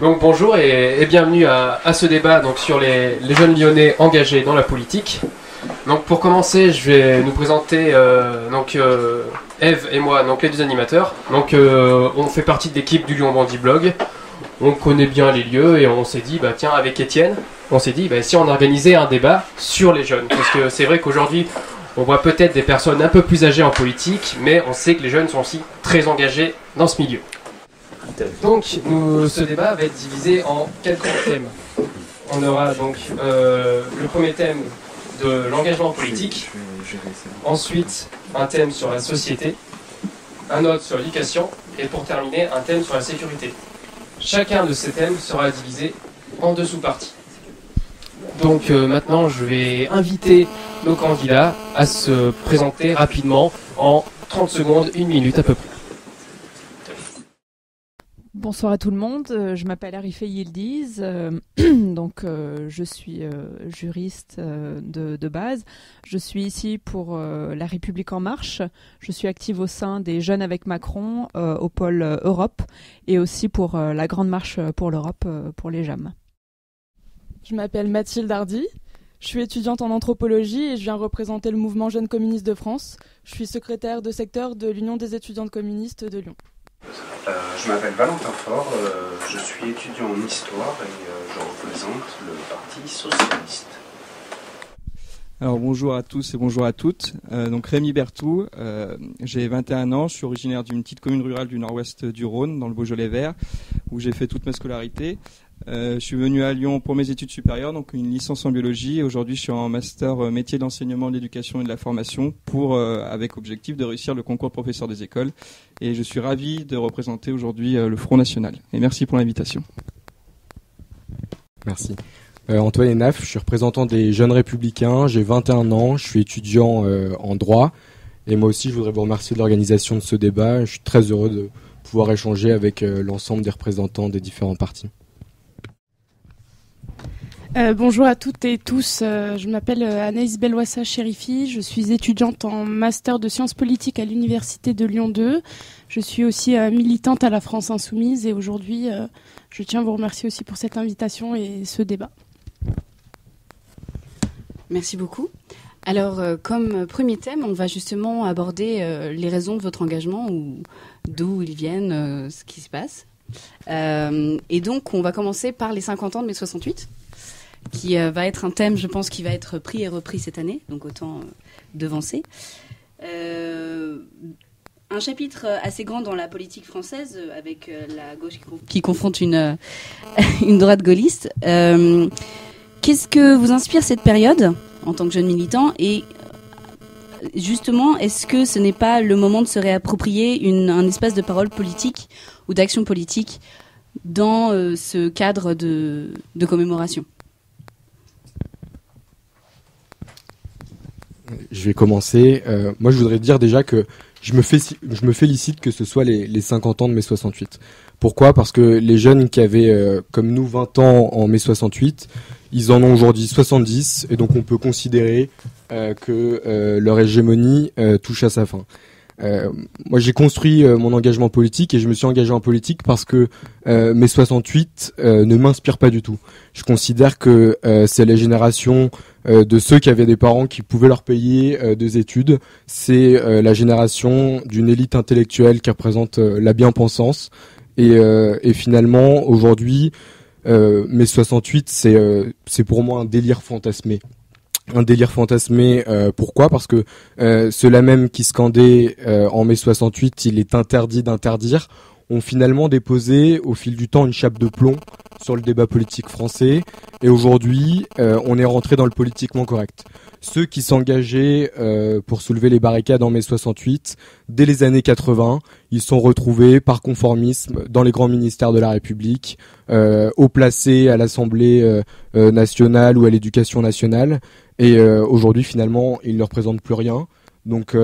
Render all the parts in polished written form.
Donc bonjour et bienvenue à ce débat donc, sur les jeunes lyonnais engagés dans la politique. Donc pour commencer, je vais nous présenter Eve et moi, donc les deux animateurs. Donc on fait partie de l'équipe du Lyon Bandit Blog. On connaît bien les lieux et on s'est dit tiens, avec Étienne, on s'est dit si on organisait un débat sur les jeunes, parce que c'est vrai qu'aujourd'hui on voit peut-être des personnes un peu plus âgées en politique, mais on sait que les jeunes sont aussi très engagés dans ce milieu. Donc ce débat va être divisé en quelques thèmes. On aura donc le premier thème de l'engagement politique, ensuite un thème sur la société, un autre sur l'éducation et pour terminer un thème sur la sécurité. Chacun de ces thèmes sera divisé en deux sous-parties. Donc maintenant je vais inviter nos candidats à se présenter rapidement en 30 secondes, 1 minute à peu près. Bonsoir à tout le monde, je m'appelle Arifé Yildiz, je suis juriste de base. Je suis ici pour La République En Marche. Je suis active au sein des Jeunes avec Macron au pôle Europe et aussi pour la Grande Marche pour l'Europe pour les JAM. Je m'appelle Mathilde Hardy, je suis étudiante en anthropologie et je viens représenter le mouvement Jeunes communistes de France. Je suis secrétaire de secteur de l'Union des étudiantes communistes de Lyon. Je m'appelle Valentin Faure, je suis étudiant en histoire et je représente le Parti socialiste. Alors bonjour à tous et bonjour à toutes. Donc Rémi Berthou, j'ai 21 ans, je suis originaire d'une petite commune rurale du nord-ouest du Rhône, dans le Beaujolais vert, où j'ai fait toute ma scolarité. Je suis venu à Lyon pour mes études supérieures, donc une licence en biologie. Et aujourd'hui, je suis en master métier d'enseignement, de l'éducation et de la formation pour, avec objectif de réussir le concours de professeur des écoles. Et je suis ravi de représenter aujourd'hui le Front National. Et merci pour l'invitation. Merci. Antoine Enaf, je suis représentant des Jeunes Républicains, j'ai 21 ans, je suis étudiant en droit. Et moi aussi, je voudrais vous remercier de l'organisation de ce débat. Je suis très heureux de pouvoir échanger avec l'ensemble des représentants des différents partis. Bonjour à toutes et tous, je m'appelle Anaïs Belwassa Chérifi, je suis étudiante en master de sciences politiques à l'université de Lyon 2. Je suis aussi militante à la France Insoumise et aujourd'hui je tiens à vous remercier aussi pour cette invitation et ce débat. Merci beaucoup. Alors comme premier thème, on va justement aborder les raisons de votre engagement, ou d'où ils viennent, ce qui se passe. Et donc on va commencer par les 50 ans de mai 68. Qui va être un thème, je pense, qui va être pris et repris cette année, donc autant devancer. Un chapitre assez grand dans la politique française, avec la gauche qui confronte une droite gaulliste. Qu'est-ce que vous inspire cette période, en tant que jeune militant, et justement, est-ce que ce n'est pas le moment de se réapproprier un espace de parole politique ou d'action politique dans ce cadre de commémoration ? Je vais commencer. Moi, je voudrais dire déjà que je me félicite que ce soit les 50 ans de mai 68. Pourquoi ? Parce que les jeunes qui avaient, comme nous, 20 ans en mai 68, ils en ont aujourd'hui 70, et donc on peut considérer que leur hégémonie touche à sa fin. Moi, j'ai construit mon engagement politique et je me suis engagé en politique parce que mai 68 ne m'inspire pas du tout. Je considère que c'est la génération de ceux qui avaient des parents qui pouvaient leur payer des études. C'est la génération d'une élite intellectuelle qui représente la bien-pensance. Et finalement, aujourd'hui, mai 68, c'est pour moi un délire fantasmé. Un délire fantasmé, pourquoi ? Parce que ceux-là même qui scandaient en mai 68, il est interdit d'interdire, ont finalement déposé au fil du temps une chape de plomb sur le débat politique français. Et aujourd'hui, on est rentré dans le politiquement correct. Ceux qui s'engageaient pour soulever les barricades en mai 68, dès les années 80, ils sont retrouvés par conformisme dans les grands ministères de la République, haut placés à l'Assemblée nationale ou à l'Éducation nationale. Et aujourd'hui, finalement, ils ne représentent plus rien. Donc,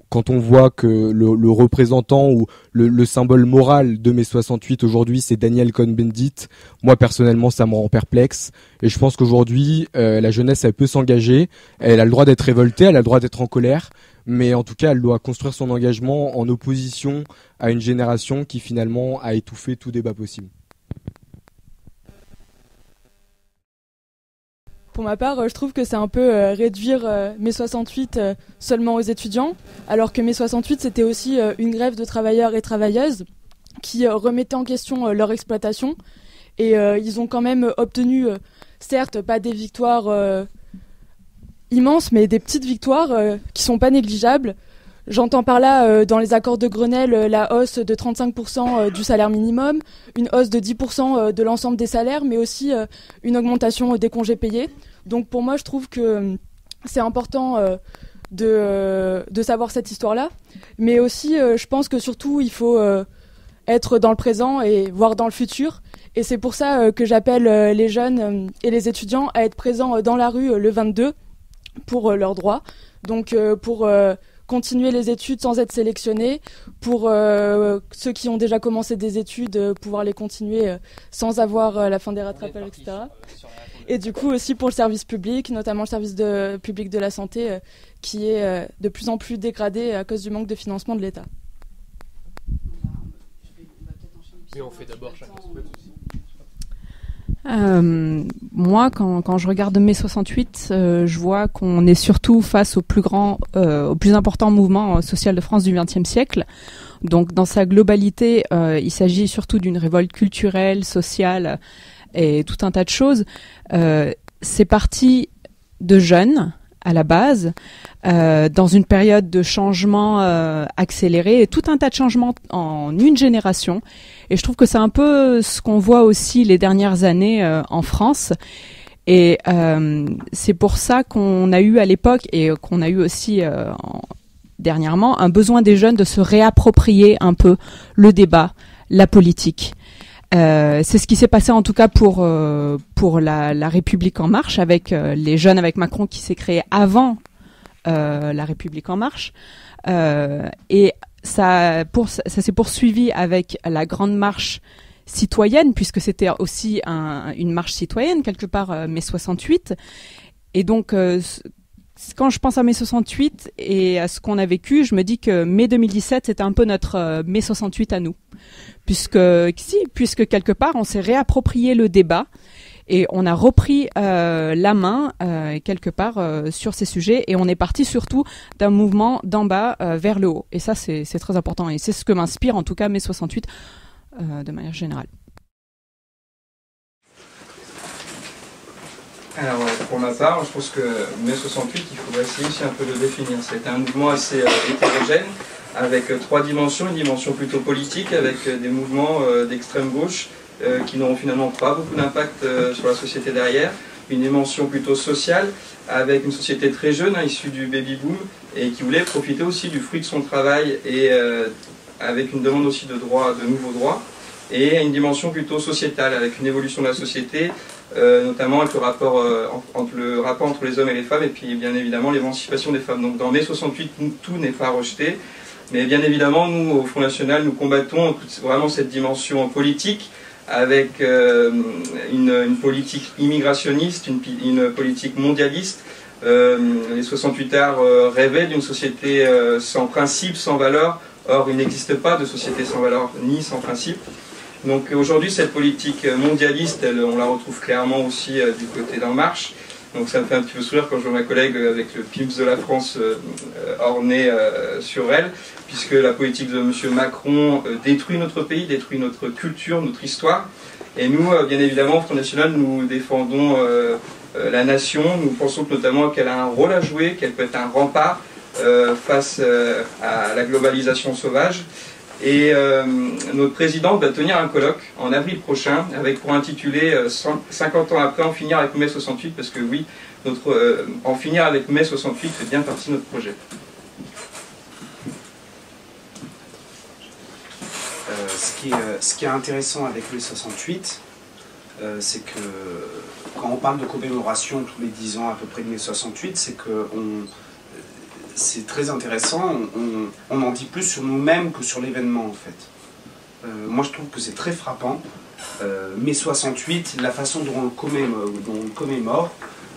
quand on voit que le représentant ou le symbole moral de mai 68 aujourd'hui, c'est Daniel Cohn-Bendit, moi personnellement, ça me rend perplexe. Et je pense qu'aujourd'hui, la jeunesse, elle peut s'engager. Elle a le droit d'être révoltée, elle a le droit d'être en colère. Mais en tout cas, elle doit construire son engagement en opposition à une génération qui finalement a étouffé tout débat possible. Pour ma part, je trouve que c'est un peu réduire mai 68 seulement aux étudiants, alors que mai 68 c'était aussi une grève de travailleurs et travailleuses qui remettaient en question leur exploitation. Et ils ont quand même obtenu, certes, pas des victoires immenses, mais des petites victoires qui sont pas négligeables. J'entends par là, dans les accords de Grenelle, la hausse de 35% du salaire minimum, une hausse de 10% de l'ensemble des salaires, mais aussi une augmentation des congés payés. Donc pour moi, je trouve que c'est important de savoir cette histoire-là. Mais aussi, je pense que surtout, il faut être dans le présent et voir dans le futur. Et c'est pour ça que j'appelle les jeunes et les étudiants à être présents dans la rue le 22 pour leurs droits. Donc pour continuer les études sans être sélectionnés, pour ceux qui ont déjà commencé des études, pouvoir les continuer sans avoir la fin des rattrapages, etc. Et du coup aussi pour le service public, notamment le service public de la santé, qui est de plus en plus dégradé à cause du manque de financement de l'État. Mais on fait d'abord chacun son tour. Moi, quand je regarde mai 68, je vois qu'on est surtout face au plus important mouvement social de France du XXe siècle. Donc, dans sa globalité, il s'agit surtout d'une révolte culturelle, sociale et tout un tas de choses. C'est parti de jeunes à la base, dans une période de changement accéléré et tout un tas de changements en une génération. Et je trouve que c'est un peu ce qu'on voit aussi les dernières années en France. Et c'est pour ça qu'on a eu à l'époque et qu'on a eu aussi dernièrement un besoin des jeunes de se réapproprier un peu le débat, la politique. C'est ce qui s'est passé en tout cas pour la République en marche, avec les jeunes avec Macron qui s'est créé avant la République en marche. Et ça s'est poursuivi avec la grande marche citoyenne, puisque c'était aussi une marche citoyenne, quelque part, mai 68. Et donc, quand je pense à mai 68 et à ce qu'on a vécu, je me dis que mai 2017, c'était un peu notre mai 68 à nous. Puisque quelque part, on s'est réapproprié le débat et on a repris la main quelque part sur ces sujets et on est parti surtout d'un mouvement d'en bas vers le haut. Et ça, c'est très important et c'est ce que m'inspire en tout cas mai 68 de manière générale. Alors, pour ma part, je pense que mai 68, il faudrait essayer aussi un peu de le définir. C'était un mouvement assez hétérogène, avec trois dimensions. Une dimension plutôt politique, avec des mouvements d'extrême gauche qui n'auront finalement pas beaucoup d'impact sur la société derrière. Une dimension plutôt sociale, avec une société très jeune, issue du baby-boom, et qui voulait profiter aussi du fruit de son travail, et avec une demande aussi de nouveaux droits. Et une dimension plutôt sociétale, avec une évolution de la société, notamment avec le rapport entre les hommes et les femmes, et puis bien évidemment l'émancipation des femmes. Donc dans mai 68, tout n'est pas rejeté, mais bien évidemment, nous, au Front National, nous combattons vraiment cette dimension politique, avec une politique immigrationniste, une politique mondialiste. Les 68ards rêvaient d'une société sans principe, sans valeur. Or, il n'existe pas de société sans valeur ni sans principe. Donc aujourd'hui, cette politique mondialiste, on la retrouve clairement aussi du côté d'En Marche. Donc ça me fait un petit peu sourire quand je vois ma collègue avec le PIMS de la France orné sur elle, puisque la politique de M. Macron détruit notre pays, détruit notre culture, notre histoire. Et nous, bien évidemment, au Front National, nous défendons la nation. Nous pensons notamment qu'elle a un rôle à jouer, qu'elle peut être un rempart face à la globalisation sauvage. Et notre présidente va tenir un colloque en avril prochain, avec pour intituler 50 ans après, en finir avec mai 68, parce que oui, en finir avec mai 68 fait bien partie de notre projet. Ce qui est intéressant avec mai 68, c'est que quand on parle de commémoration tous les 10 ans à peu près de mai 68, c'est que c'est très intéressant, on en dit plus sur nous-mêmes que sur l'événement en fait. Moi je trouve que c'est très frappant, mai 68, la façon dont on le commémore,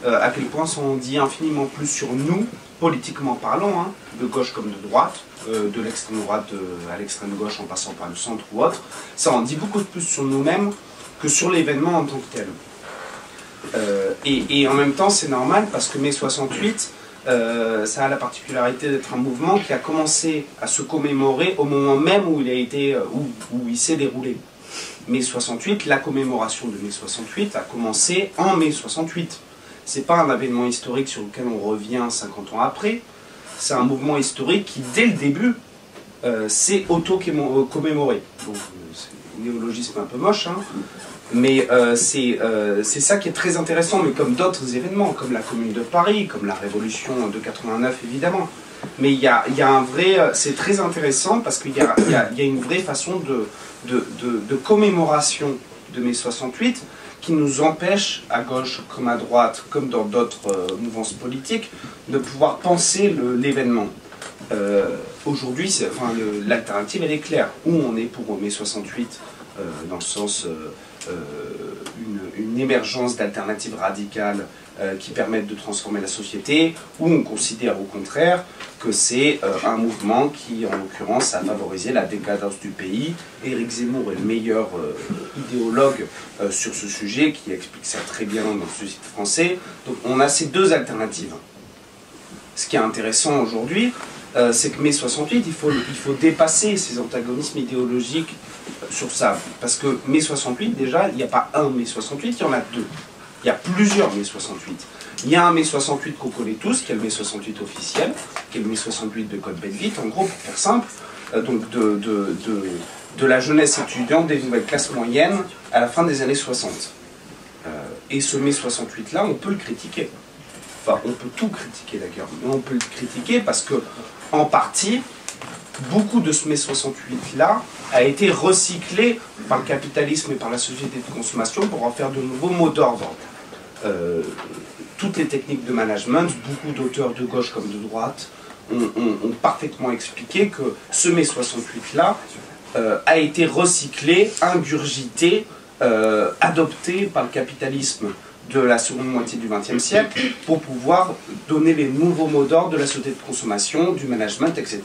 à quel point ça en dit infiniment plus sur nous, politiquement parlant, hein, de gauche comme de droite, de l'extrême droite à l'extrême gauche en passant par le centre ou autre, ça en dit beaucoup plus sur nous-mêmes que sur l'événement en tant que tel. Et en même temps, c'est normal parce que mai 68, ça a la particularité d'être un mouvement qui a commencé à se commémorer au moment même où il s'est déroulé. Mai 68, la commémoration de mai 68 a commencé en mai 68. C'est pas un événement historique sur lequel on revient 50 ans après. C'est un mouvement historique qui, dès le début, s'est auto-commémoré. C'est un néologisme un peu moche, hein. Mais c'est ça qui est très intéressant, mais comme d'autres événements, comme la Commune de Paris, comme la Révolution de 89 évidemment. Mais il y a un vrai... C'est très intéressant parce qu'il y a une vraie façon de commémoration de mai 68 qui nous empêche, à gauche comme à droite, comme dans d'autres mouvances politiques, de pouvoir penser l'événement. Aujourd'hui, l'alternative, elle est claire. Où on est pour mai 68, dans le sens... une émergence d'alternatives radicales qui permettent de transformer la société, ou on considère au contraire que c'est un mouvement qui, en l'occurrence, a favorisé la décadence du pays. Éric Zemmour est le meilleur idéologue sur ce sujet, qui explique ça très bien dans ce site français. Donc on a ces deux alternatives. Ce qui est intéressant aujourd'hui, c'est que mai 68, il faut dépasser ces antagonismes idéologiques sur ça. Parce que mai 68, déjà, il n'y a pas un mai 68, il y en a deux. Il y a plusieurs mai 68. Il y a un mai 68 qu'on connaît tous, qui est le mai 68 officiel, qui est le mai 68 de Cohn-Bendit, en gros, pour faire simple, donc de la jeunesse étudiante des nouvelles classes moyennes à la fin des années 60. Et ce mai 68-là, on peut le critiquer. Enfin, on peut tout critiquer d'ailleurs, mais on peut le critiquer parce que, en partie, beaucoup de ce mai 68-là a été recyclé par le capitalisme et par la société de consommation pour en faire de nouveaux mots d'ordre. Toutes les techniques de management, beaucoup d'auteurs de gauche comme de droite, ont parfaitement expliqué que ce mai 68-là a été recyclé, ingurgité, adopté par le capitalisme de la seconde moitié du XXe siècle pour pouvoir donner les nouveaux mots d'ordre de la société de consommation, du management, etc.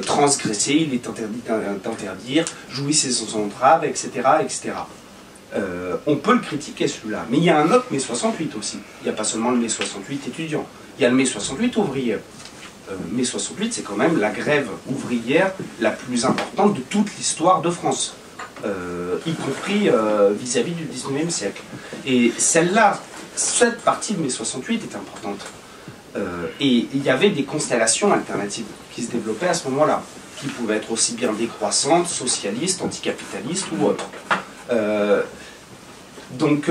Transgresser, il est interdit d'interdire, jouissez sans entrave, etc. etc. On peut le critiquer celui-là, mais il y a un autre mai 68 aussi. Il n'y a pas seulement le mai 68 étudiant, il y a le mai 68 ouvrier. Mai 68, c'est quand même la grève ouvrière la plus importante de toute l'histoire de France. Y compris vis-à-vis du 19e siècle. Et celle-là, cette partie de mai 68 est importante. Et il y avait des constellations alternatives qui se développaient à ce moment-là, qui pouvaient être aussi bien décroissantes, socialistes, anticapitalistes ou autres. Donc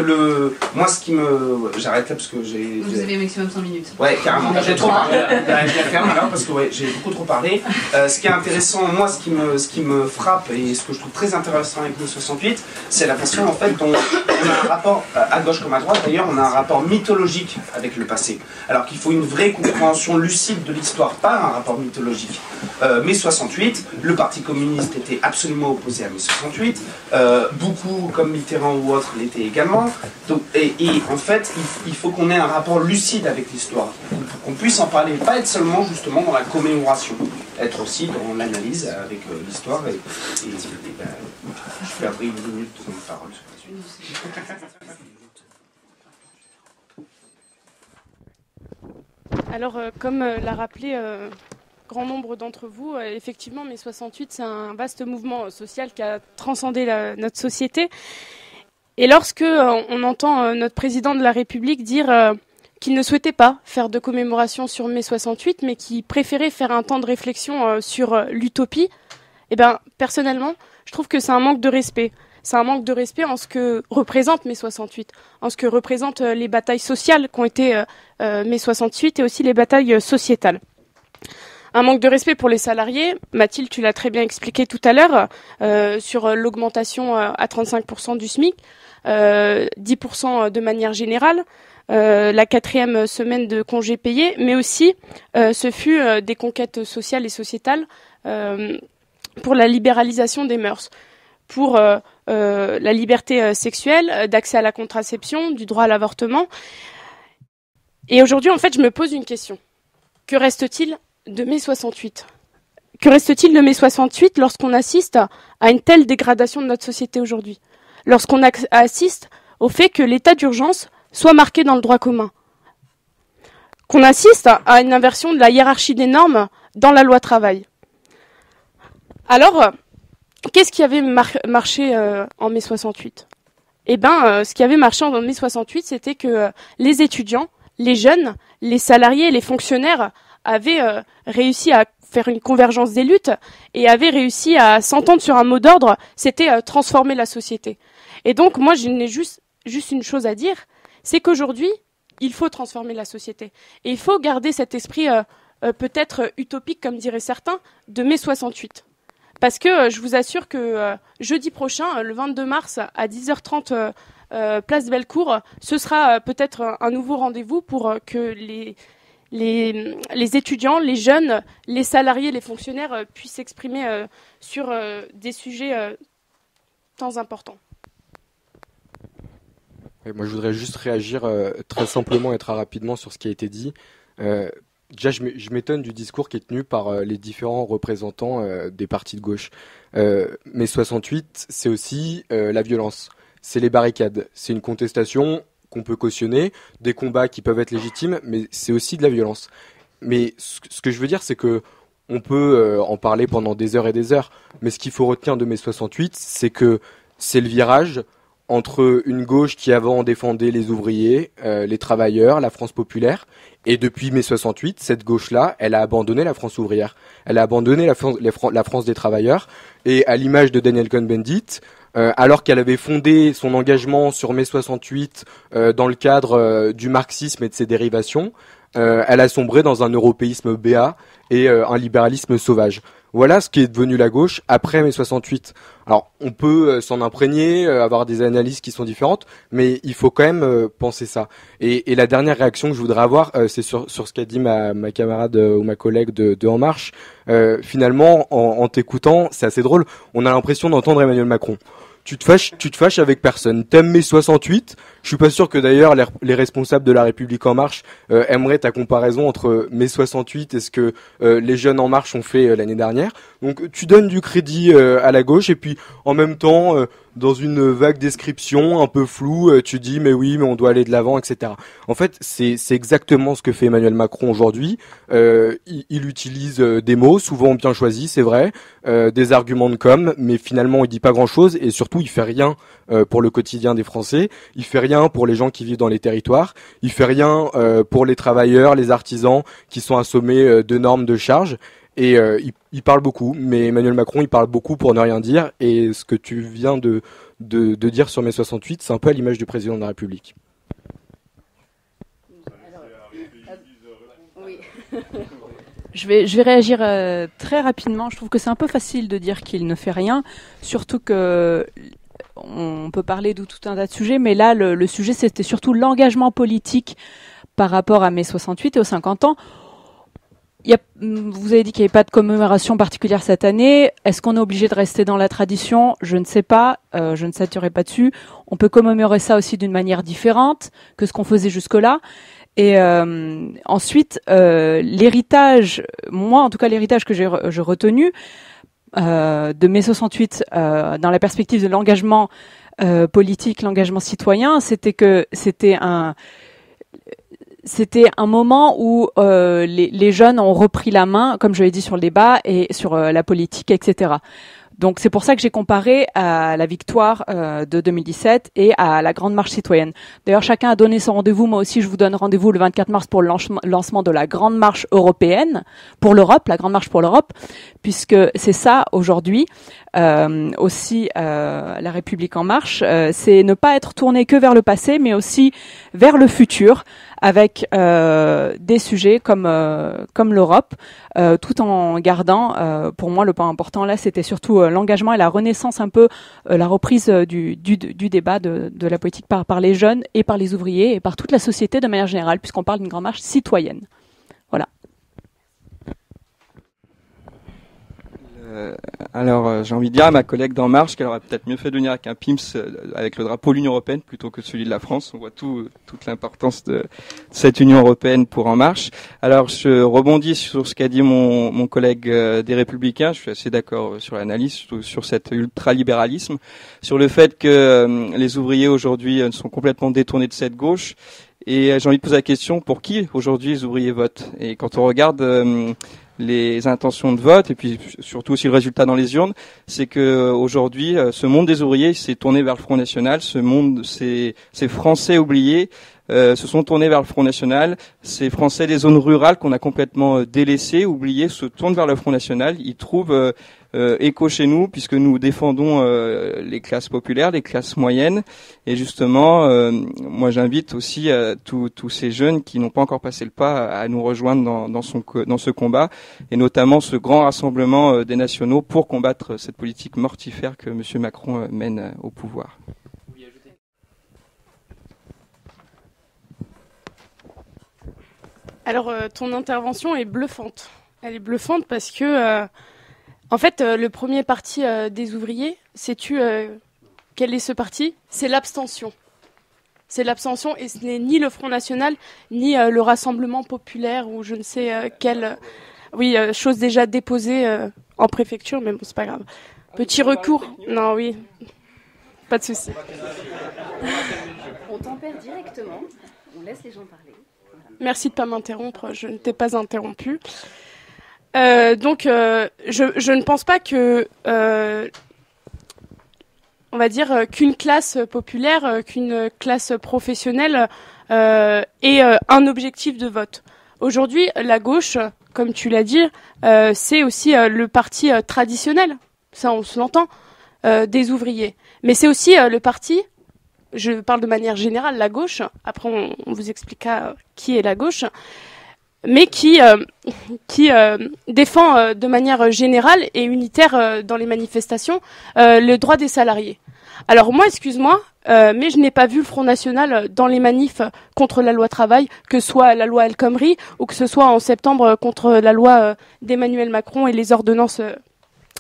moi ce qui me... J'arrête là parce que j'ai... Vous avez maximum 5 minutes. Ouais, carrément. J'ai trop parlé. Je la ferme alors parce que ouais, j'ai beaucoup trop parlé. Ce qui est intéressant, moi ce qui me frappe et ce que je trouve très intéressant avec mai 68, c'est la façon en fait dont on a un rapport, à gauche comme à droite d'ailleurs, on a un rapport mythologique avec le passé. Alors qu'il faut une vraie compréhension lucide de l'histoire, pas un rapport mythologique. Mai 68, le Parti communiste était absolument opposé à mai 68. Beaucoup, comme Mitterrand ou autres, l'étaient également. Donc, et en fait, il faut qu'on ait un rapport lucide avec l'histoire, pour qu'on puisse en parler, pas être seulement justement dans la commémoration, être aussi dans l'analyse avec l'histoire. Et ben, je perdrai une minute de parole sur la suite. Alors, comme l'a rappelé grand nombre d'entre vous, effectivement, mai 68, c'est un vaste mouvement social qui a transcendé notre société. Et lorsque on entend notre président de la République dire qu'il ne souhaitait pas faire de commémoration sur mai 68, mais qu'il préférait faire un temps de réflexion sur l'utopie, eh ben, personnellement, je trouve que c'est un manque de respect. C'est un manque de respect en ce que représente mai 68, en ce que représentent les batailles sociales qui ont été mai 68 et aussi les batailles sociétales. Un manque de respect pour les salariés. Mathilde, tu l'as très bien expliqué tout à l'heure, sur l'augmentation à 35% du SMIC, 10% de manière générale, la 4e semaine de congés payés, mais aussi ce fut des conquêtes sociales et sociétales pour la libéralisation des mœurs, pour la liberté sexuelle, d'accès à la contraception, du droit à l'avortement. Et aujourd'hui, en fait, je me pose une question. Que reste-t-il de mai 68 ? Que reste-t-il de mai 68 lorsqu'on assiste à une telle dégradation de notre société aujourd'hui ? Lorsqu'on assiste au fait que l'état d'urgence soit marquée dans le droit commun. Qu'on assiste à une inversion de la hiérarchie des normes dans la loi travail. Alors, qu'est-ce qui avait marché en mai 68 ? Eh bien, ce qui avait marché en mai 68, c'était que les étudiants, les jeunes, les salariés, les fonctionnaires avaient réussi à faire une convergence des luttes et avaient réussi à s'entendre sur un mot d'ordre, c'était transformer la société. Et donc, moi, je n'ai juste une chose à dire, c'est qu'aujourd'hui, il faut transformer la société. Et il faut garder cet esprit peut-être utopique, comme diraient certains, de mai 68. Parce que je vous assure que jeudi prochain, le 22 mars, à 10h30, place Bellecour, ce sera peut-être un nouveau rendez-vous pour que les étudiants, les jeunes, les salariés, les fonctionnaires puissent s'exprimer sur des sujets tant importants. Et moi, je voudrais juste réagir très simplement et très rapidement sur ce qui a été dit. Déjà, je m'étonne du discours qui est tenu par les différents représentants des partis de gauche. Mais 68, c'est aussi la violence, c'est les barricades, c'est une contestation qu'on peut cautionner, des combats qui peuvent être légitimes, mais c'est aussi de la violence. Mais ce que je veux dire, c'est que on peut en parler pendant des heures et des heures, mais ce qu'il faut retenir de mai 68, c'est que c'est le virage entre une gauche qui avant défendait les ouvriers, les travailleurs, la France populaire, et depuis mai 68, cette gauche-là, elle a abandonné la France ouvrière, elle a abandonné la France des travailleurs, et à l'image de Daniel Cohn-Bendit, alors qu'elle avait fondé son engagement sur mai 68 dans le cadre du marxisme et de ses dérivations, elle a sombré dans un européisme béat et un libéralisme sauvage. Voilà ce qui est devenu la gauche après mai 68. Alors, on peut s'en imprégner, avoir des analyses qui sont différentes, mais il faut quand même penser ça. Et la dernière réaction que je voudrais avoir, c'est sur ce qu'a dit ma camarade ou ma collègue de En Marche. Finalement, en t'écoutant, c'est assez drôle, on a l'impression d'entendre Emmanuel Macron. Tu te fâches avec personne. T'aimes mai 68. Je suis pas sûr que d'ailleurs les responsables de La République En Marche aimeraient ta comparaison entre mai 68 et ce que les jeunes En Marche ont fait l'année dernière. Donc tu donnes du crédit à la gauche et puis en même temps, dans une vague description un peu floue, tu dis mais oui, mais on doit aller de l'avant, etc. En fait, c'est exactement ce que fait Emmanuel Macron aujourd'hui. Il utilise des mots souvent bien choisis, c'est vrai, des arguments de com, mais finalement il dit pas grand-chose et surtout il fait rien pour le quotidien des Français. Il fait rien pour les gens qui vivent dans les territoires. Il fait rien pour les travailleurs, les artisans qui sont assommés de normes de charges. Et il parle beaucoup, mais Emmanuel Macron, il parle beaucoup pour ne rien dire. Et ce que tu viens de dire sur mai 68, c'est un peu à l'image du président de la République. Oui. Je vais réagir très rapidement. Je trouve que c'est un peu facile de dire qu'il ne fait rien, surtout que on peut parler de tout un tas de sujets, mais là, le sujet, c'était surtout l'engagement politique par rapport à mai 68 et aux 50 ans. Vous avez dit qu'il n'y avait pas de commémoration particulière cette année. Est-ce qu'on est obligé de rester dans la tradition ? Je ne sais pas. Je ne statuerai pas dessus. On peut commémorer ça aussi d'une manière différente que ce qu'on faisait jusque-là. Et ensuite, l'héritage, moi en tout cas l'héritage que j'ai retenu de mai 68 dans la perspective de l'engagement politique, l'engagement citoyen, c'était que c'était un moment où les jeunes ont repris la main, comme je l'ai dit sur le débat, et sur la politique, etc. Donc c'est pour ça que j'ai comparé à la victoire de 2017 et à la Grande Marche citoyenne. D'ailleurs, chacun a donné son rendez-vous. Moi aussi, je vous donne rendez-vous le 24 mars pour le lancement de la Grande Marche européenne pour l'Europe, la Grande Marche pour l'Europe, puisque c'est ça aujourd'hui. Aussi, la République En Marche, c'est ne pas être tourné que vers le passé, mais aussi vers le futur, avec des sujets comme l'Europe, tout en gardant, pour moi, le point important là, c'était surtout l'engagement et la renaissance, un peu la reprise du débat de la politique par les jeunes et par les ouvriers et par toute la société de manière générale, puisqu'on parle d'une grande marche citoyenne. Voilà. Alors, j'ai envie de dire à ma collègue d'En Marche qu'elle aurait peut-être mieux fait de venir avec un PIMS avec le drapeau de l'Union européenne plutôt que celui de la France. On voit toute l'importance de cette Union européenne pour En Marche. Alors, je rebondis sur ce qu'a dit mon collègue des Républicains. Je suis assez d'accord sur l'analyse, sur cet ultralibéralisme, sur le fait que les ouvriers aujourd'hui sont complètement détournés de cette gauche. Et j'ai envie de poser la question, pour qui aujourd'hui les ouvriers votent? Et quand on regarde les intentions de vote et puis surtout aussi le résultat dans les urnes, c'est que aujourd'hui ce monde des ouvriers s'est tourné vers le Front National. Ce monde, ces Français oubliés se sont tournés vers le Front National. Ces Français des zones rurales qu'on a complètement délaissés, oubliés, se tournent vers le Front National. Ils trouvent écho chez nous puisque nous défendons les classes populaires, les classes moyennes. Et justement, moi j'invite aussi tous ces jeunes qui n'ont pas encore passé le pas à nous rejoindre dans ce combat, et notamment ce grand rassemblement des nationaux pour combattre cette politique mortifère que M. Macron mène au pouvoir. Alors, ton intervention est bluffante. Elle est bluffante parce que, en fait, le premier parti des ouvriers, sais-tu quel est ce parti? C'est l'abstention. C'est l'abstention et ce n'est ni le Front National, ni le Rassemblement Populaire ou je ne sais quelle chose déjà déposée en préfecture, mais bon, c'est pas grave. Petit recours. Non, oui. Pas de souci. On tempère directement, on laisse les gens parler. Merci de ne pas m'interrompre, je ne t'ai pas interrompu. Donc, je ne pense pas que, on va dire, qu'une classe populaire, qu'une classe professionnelle ait un objectif de vote. Aujourd'hui, la gauche, comme tu l'as dit, c'est aussi le parti traditionnel, ça on se l'entend, des ouvriers. Mais c'est aussi le parti... Je parle de manière générale, la gauche, après on vous expliquera qui est la gauche, mais qui défend de manière générale et unitaire dans les manifestations le droit des salariés. Alors moi, excuse-moi, mais je n'ai pas vu le Front National dans les manifs contre la loi travail, que ce soit la loi El Khomri ou que ce soit en septembre contre la loi d'Emmanuel Macron et les ordonnances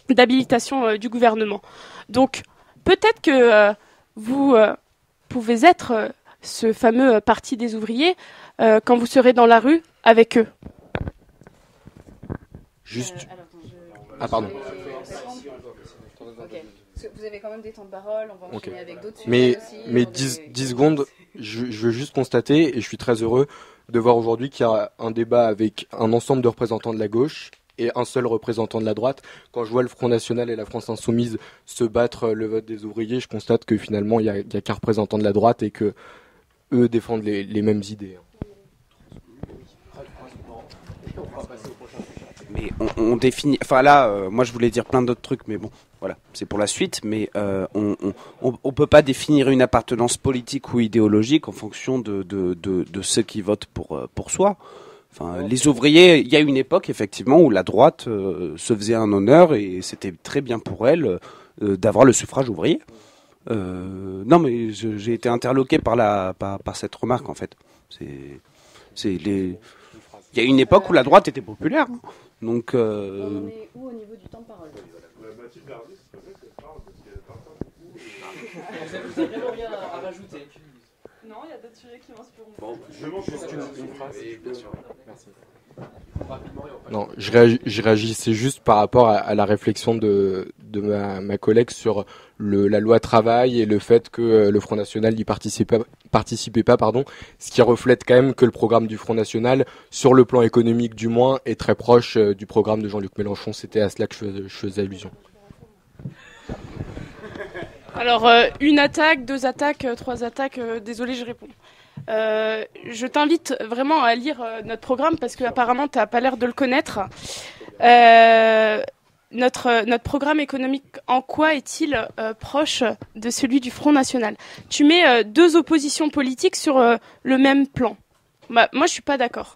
d'habilitation du gouvernement. Donc peut-être que vous... pouvez être ce fameux parti des ouvriers quand vous serez dans la rue avec eux. Juste. Ah pardon. Okay. Vous avez quand même des temps de parole, on va enchaîner avec d'autres sujets aussi. Mais 10 secondes, je veux juste constater, et je suis très heureux de voir aujourd'hui qu'il y a un débat avec un ensemble de représentants de la gauche et un seul représentant de la droite. Quand je vois le Front National et la France Insoumise se battre le vote des ouvriers, je constate que finalement il y a qu'un représentant de la droite et que eux défendent les mêmes idées. Mais on définit... Enfin là, moi je voulais dire plein d'autres trucs, mais bon, voilà, c'est pour la suite. Mais on peut pas définir une appartenance politique ou idéologique en fonction de ceux qui votent pour soi. Enfin, les ouvriers, il y a une époque effectivement où la droite se faisait un honneur et c'était très bien pour elle d'avoir le suffrage ouvrier. Non, mais j'ai été interloqué par cette remarque en fait. Il y a une époque où la droite était populaire. Hein. Donc. On est où au niveau du temps de parole? Vous avez vraiment rien à rajouter? Non, il y a d'autres sujets qui m'inspirent. Bon, juste une phrase. Bien sûr. Merci. Non, je réagissais juste par rapport à la réflexion de ma collègue sur la loi travail et le fait que le Front National n'y participait pas, ce qui reflète quand même que le programme du Front National, sur le plan économique du moins, est très proche du programme de Jean-Luc Mélenchon. C'était à cela que je faisais allusion. Alors, une attaque, 2 attaques, 3 attaques, désolé, je réponds. Je t'invite vraiment à lire notre programme parce qu'apparemment tu n'as pas l'air de le connaître. Notre programme économique, en quoi est-il proche de celui du Front National? Tu mets 2 oppositions politiques sur le même plan. Bah, moi, je suis pas d'accord.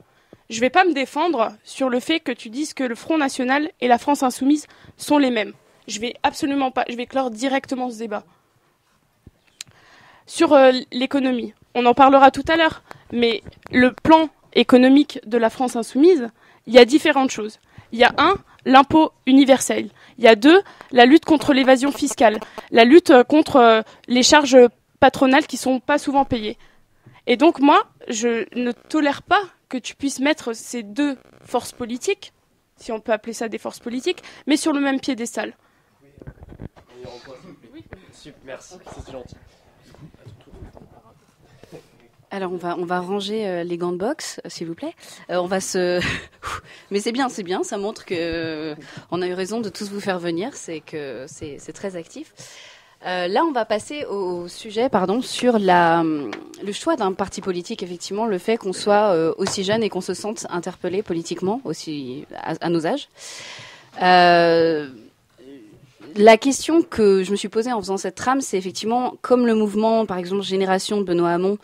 Je vais pas me défendre sur le fait que tu dises que le Front National et la France Insoumise sont les mêmes. Je vais absolument pas. Je vais clore directement ce débat. Sur l'économie, on en parlera tout à l'heure, mais le plan économique de la France Insoumise, il y a différentes choses. Il y a l'impôt universel. Il y a 2, la lutte contre l'évasion fiscale, la lutte contre les charges patronales qui sont pas souvent payées. Et donc moi, je ne tolère pas que tu puisses mettre ces 2 forces politiques, si on peut appeler ça des forces politiques, mais sur le même piédestal. Merci, c'est gentil. Alors on va ranger les gants de boxe, s'il vous plaît. On va se, mais c'est bien, ça montre que on a eu raison de tous vous faire venir, c'est que c'est très actif. Là, on va passer au sujet, sur le choix d'un parti politique. Effectivement, le fait qu'on soit aussi jeune et qu'on se sente interpellé politiquement aussi à nos âges. La question que je me suis posée en faisant cette trame, c'est effectivement, comme le mouvement, par exemple, Génération de Benoît Hamon,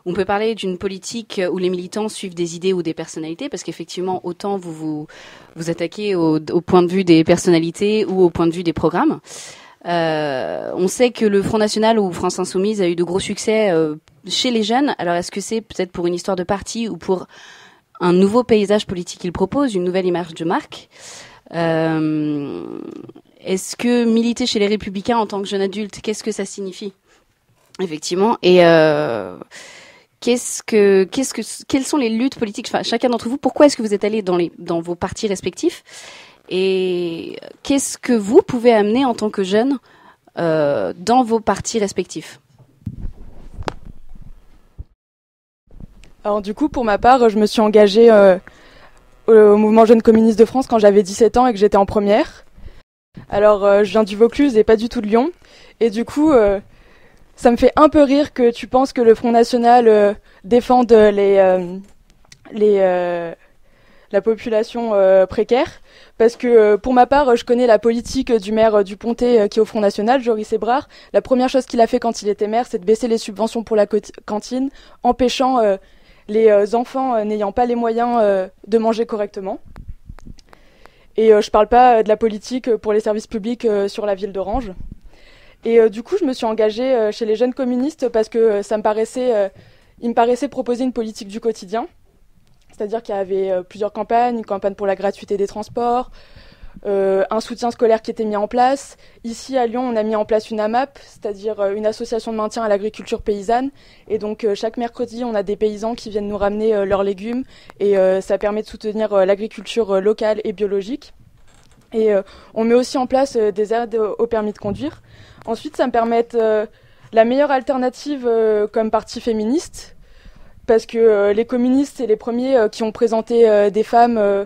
on peut parler d'une politique où les militants suivent des idées ou des personnalités, parce qu'effectivement, autant vous attaquez au point de vue des personnalités ou au point de vue des programmes. On sait que le Front National ou France Insoumise a eu de gros succès chez les jeunes. Alors, est-ce que c'est peut-être pour une histoire de parti ou pour un nouveau paysage politique qu'il propose, une nouvelle image de marque? Est-ce que militer chez les Républicains en tant que jeune adulte, qu'est-ce que ça signifie? Effectivement. Et quelles sont les luttes politiques, enfin, chacun d'entre vous, pourquoi est-ce que vous êtes allés dans vos partis respectifs? Et qu'est-ce que vous pouvez amener en tant que jeune dans vos partis respectifs? Alors du coup, pour ma part, je me suis engagée au mouvement Jeunes communistes de France quand j'avais 17 ans et que j'étais en première. Alors, je viens du Vaucluse et pas du tout de Lyon. Et du coup, ça me fait un peu rire que tu penses que le Front National défende la population précaire. Parce que pour ma part, je connais la politique du maire du Pontet qui est au Front National, Joris Ebrard. La première chose qu'il a fait quand il était maire, c'est de baisser les subventions pour la cantine, empêchant les enfants n'ayant pas les moyens de manger correctement. Et je parle pas de la politique pour les services publics sur la ville d'Orange. Et du coup, je me suis engagée chez les jeunes communistes parce que il me paraissait proposer une politique du quotidien. C'est-à-dire qu'il y avait plusieurs campagnes, une campagne pour la gratuité des transports, un soutien scolaire qui était mis en place. Ici, à Lyon, on a mis en place une AMAP, c'est-à-dire une association de maintien à l'agriculture paysanne. Et donc, chaque mercredi, on a des paysans qui viennent nous ramener leurs légumes. Et ça permet de soutenir l'agriculture locale et biologique. Et on met aussi en place des aides au permis de conduire. Ensuite, ça me permet d'être la meilleure alternative comme parti féministe. Parce que les communistes, c'est les premiers qui ont présenté des femmes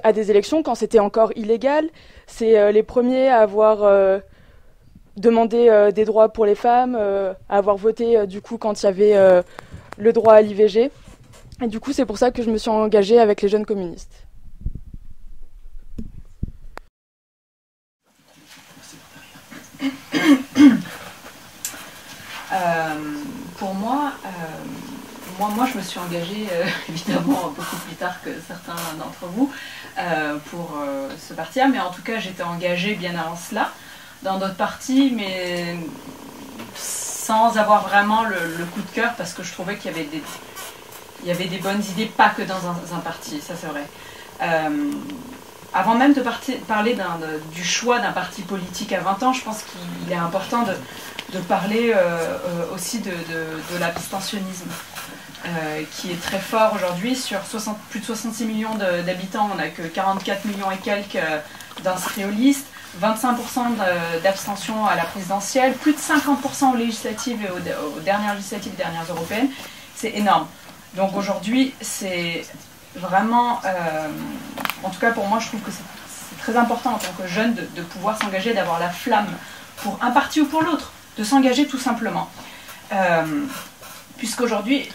à des élections quand c'était encore illégal. C'est les premiers à avoir demandé des droits pour les femmes, à avoir voté du coup quand il y avait le droit à l'IVG. Et du coup, c'est pour ça que je me suis engagée avec les jeunes communistes. Pour moi, je me suis engagée évidemment beaucoup plus tard que certains d'entre vous pour ce parti-là, mais en tout cas j'étais engagée bien avant cela dans d'autres partis, mais sans avoir vraiment le coup de cœur, parce que je trouvais qu'il y avait des bonnes idées, pas que dans un parti, ça c'est vrai. Avant même de parler du choix d'un parti politique à 20 ans, je pense qu'il est important de parler aussi de l'abstentionnisme, qui est très fort aujourd'hui. Sur plus de 66 millions d'habitants, on n'a que 44 millions et quelques d'inscrits aux listes, 25% d'abstention à la présidentielle, plus de 50% aux législatives et aux dernières législatives et dernières européennes. C'est énorme. Donc aujourd'hui, c'est vraiment, en tout cas pour moi, je trouve que c'est très important en tant que jeune de pouvoir s'engager, d'avoir la flamme pour un parti ou pour l'autre, de s'engager tout simplement. Puisqu'aujourd'hui,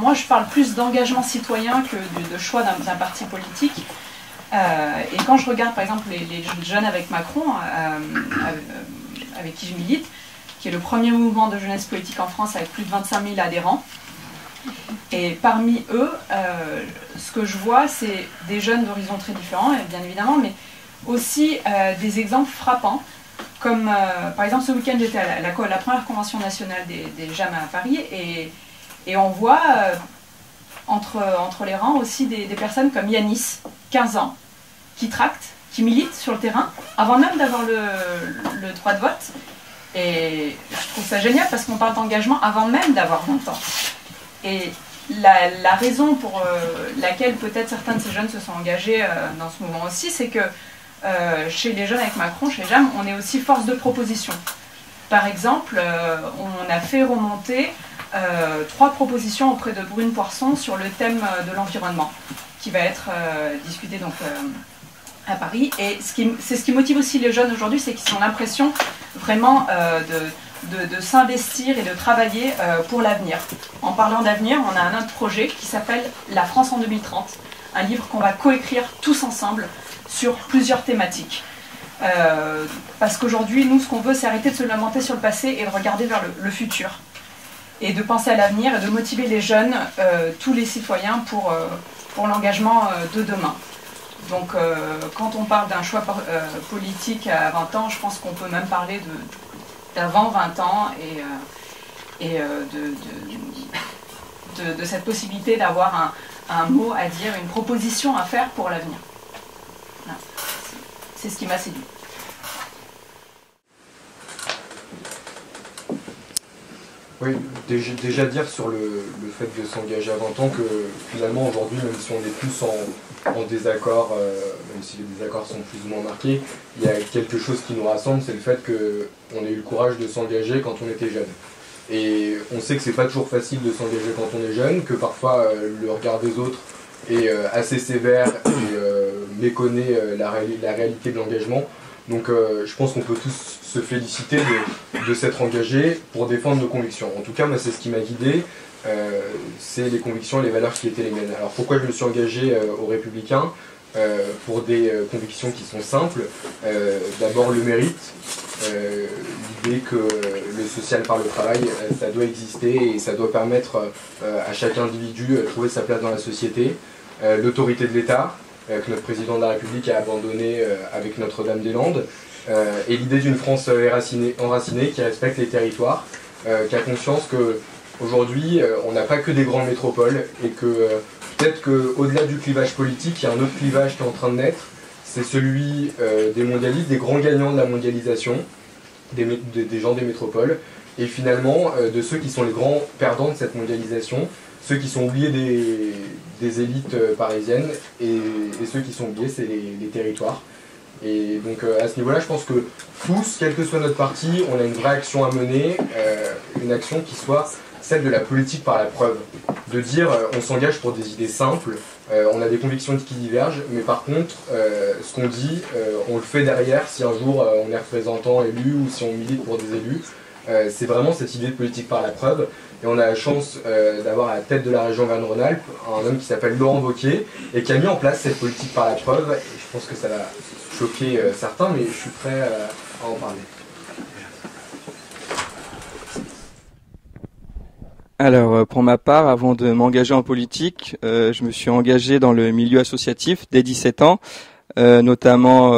moi je parle plus d'engagement citoyen que de choix d'un parti politique. Et quand je regarde par exemple les jeunes avec Macron, avec qui je milite, qui est le premier mouvement de jeunesse politique en France avec plus de 25 000 adhérents, et parmi eux, ce que je vois, c'est des jeunes d'horizons très différents, bien évidemment, mais aussi des exemples frappants, comme par exemple ce week-end j'étais à la première convention nationale des JAM à Paris, et on voit entre les rangs aussi des personnes comme Yanis, 15 ans, qui tracte, qui militent sur le terrain avant même d'avoir le droit de vote. Et je trouve ça génial parce qu'on parle d'engagement avant même d'avoir 20 ans. Et la raison pour laquelle peut-être certains de ces jeunes se sont engagés dans ce mouvement aussi, c'est que chez les jeunes avec Macron, chez JAM, on est aussi force de proposition. Par exemple, on a fait remonter 3 propositions auprès de Brune Poisson sur le thème de l'environnement, qui va être discuté donc à Paris. Et c'est ce qui motive aussi les jeunes aujourd'hui, c'est qu'ils ont l'impression vraiment de s'investir et de travailler pour l'avenir. En parlant d'avenir, on a un autre projet qui s'appelle La France en 2030, un livre qu'on va coécrire tous ensemble sur plusieurs thématiques. Parce qu'aujourd'hui, nous, ce qu'on veut, c'est arrêter de se lamenter sur le passé et de regarder vers le futur. Et de penser à l'avenir et de motiver les jeunes, tous les citoyens, pour l'engagement de demain. Donc, quand on parle d'un choix politique à 20 ans, je pense qu'on peut même parler d'avant 20 ans et de cette possibilité d'avoir un mot à dire, une proposition à faire pour l'avenir. Voilà. C'est ce qui m'a séduit. Oui, déjà dire sur le fait de s'engager à 20 ans que finalement aujourd'hui, même si on est tous en désaccord, même si les désaccords sont plus ou moins marqués, il y a quelque chose qui nous rassemble, c'est le fait qu'on ait eu le courage de s'engager quand on était jeune. Et on sait que c'est pas toujours facile de s'engager quand on est jeune, que parfois le regard des autres est assez sévère et méconnaît la réalité de l'engagement. Donc je pense qu'on peut tous se féliciter de s'être engagés pour défendre nos convictions. En tout cas, moi c'est ce qui m'a guidé, c'est les convictions et les valeurs qui étaient les miennes. Alors pourquoi je me suis engagé aux Républicains? Pour des convictions qui sont simples. D'abord le mérite, l'idée que le social par le travail, ça doit exister et ça doit permettre à chaque individu de trouver sa place dans la société. L'autorité de l'État, que notre président de la République a abandonné avec Notre-Dame-des-Landes, et l'idée d'une France enracinée qui respecte les territoires, qui a conscience qu'aujourd'hui on n'a pas que des grandes métropoles et que peut-être qu'au-delà du clivage politique, il y a un autre clivage qui est en train de naître, c'est celui des mondialistes, des grands gagnants de la mondialisation, des gens des métropoles, et finalement de ceux qui sont les grands perdants de cette mondialisation, ceux qui sont oubliés des élites parisiennes, et ceux qui sont oubliés, c'est les territoires. Et donc à ce niveau-là, je pense que tous, quel que soit notre parti, on a une vraie action à mener, une action qui soit celle de la politique par la preuve. De dire on s'engage pour des idées simples, on a des convictions qui divergent, mais par contre, ce qu'on dit, on le fait derrière si un jour on est représentant élu ou si on milite pour des élus. C'est vraiment cette idée de politique par la preuve. Et on a la chance d'avoir à la tête de la région Auvergne-Rhône-Alpes un homme qui s'appelle Laurent Wauquiez et qui a mis en place cette politique par la preuve. Et je pense que ça va choquer certains, mais je suis prêt à en parler. Alors, pour ma part, avant de m'engager en politique, je me suis engagé dans le milieu associatif dès 17 ans, notamment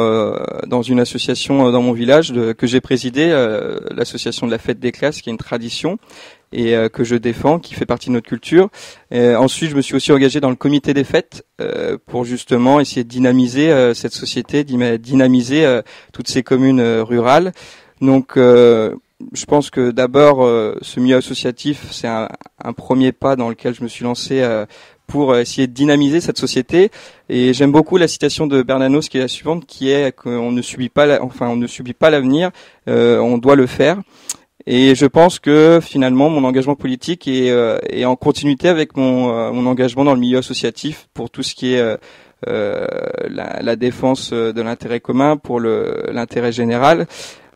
dans une association dans mon village que j'ai présidée, l'association de la fête des classes, qui est une tradition et que je défends, qui fait partie de notre culture. Ensuite, je me suis aussi engagé dans le comité des fêtes pour justement essayer de dynamiser cette société, dynamiser toutes ces communes rurales. Donc, je pense que d'abord, ce milieu associatif, c'est un premier pas dans lequel je me suis lancé pour essayer de dynamiser cette société. Et j'aime beaucoup la citation de Bernanos qui est la suivante, qui est qu'on ne subit pas l'avenir, on doit le faire. Et je pense que finalement, mon engagement politique est en continuité avec mon engagement dans le milieu associatif pour tout ce qui est la défense de l'intérêt commun, pour l'intérêt général.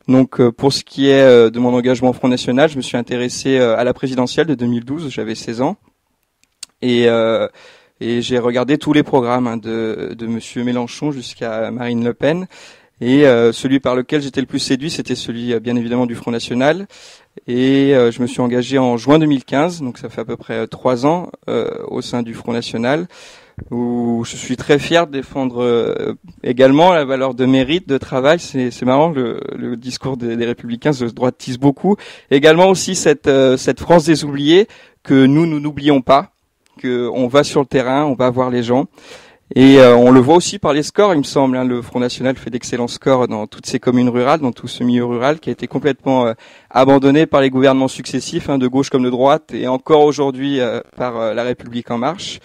Donc pour ce qui est de mon engagement au Front National, je me suis intéressé à la présidentielle de 2012, j'avais 16 ans. Et j'ai regardé tous les programmes de Monsieur Mélenchon jusqu'à Marine Le Pen. Et celui par lequel j'étais le plus séduit, c'était celui bien évidemment du Front National. Et je me suis engagé en juin 2015, donc ça fait à peu près 3 ans, au sein du Front National, où je suis très fier de défendre également la valeur de mérite, de travail. C'est marrant, le discours des Républicains se droitise beaucoup. Également aussi cette France des oubliés, que nous n'oublions pas, que on va sur le terrain, on va voir les gens. Et on le voit aussi par les scores, il me semble. Hein, le Front National fait d'excellents scores dans toutes ces communes rurales, dans tout ce milieu rural qui a été complètement abandonné par les gouvernements successifs, hein, de gauche comme de droite, et encore aujourd'hui par La République En Marche.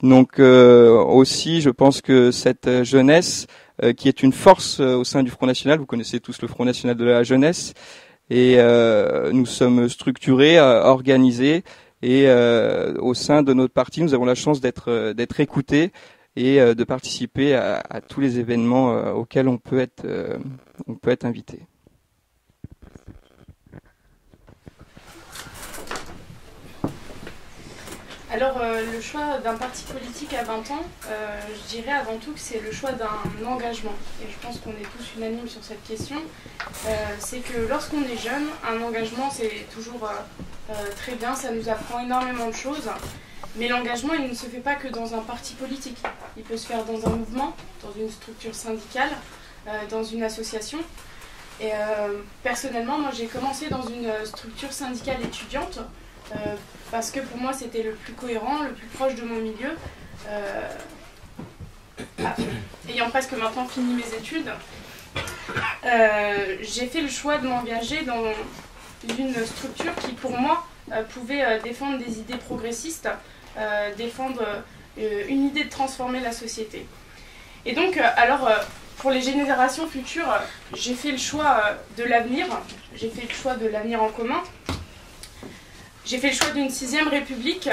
Donc aussi, je pense que cette jeunesse, qui est une force au sein du Front National, vous connaissez tous le Front National de la jeunesse, et nous sommes structurés, organisés, et au sein de notre parti, nous avons la chance d'être écoutés et de participer à tous les événements auxquels on peut être invité. Alors, le choix d'un parti politique à 20 ans, je dirais avant tout que c'est le choix d'un engagement. Et je pense qu'on est tous unanimes sur cette question. C'est que lorsqu'on est jeune, un engagement, c'est toujours très bien, ça nous apprend énormément de choses. Mais l'engagement, il ne se fait pas que dans un parti politique. Il peut se faire dans un mouvement, dans une structure syndicale, dans une association. Et personnellement, moi, j'ai commencé dans une structure syndicale étudiante parce que pour moi, c'était le plus cohérent, le plus proche de mon milieu. Ayant presque maintenant fini mes études, j'ai fait le choix de m'engager dans une structure qui, pour moi, pouvait défendre des idées progressistes, défendre une idée de transformer la société. Et donc, pour les générations futures, j'ai fait le choix de l'avenir, j'ai fait le choix de l'avenir en commun, j'ai fait le choix d'une 6e République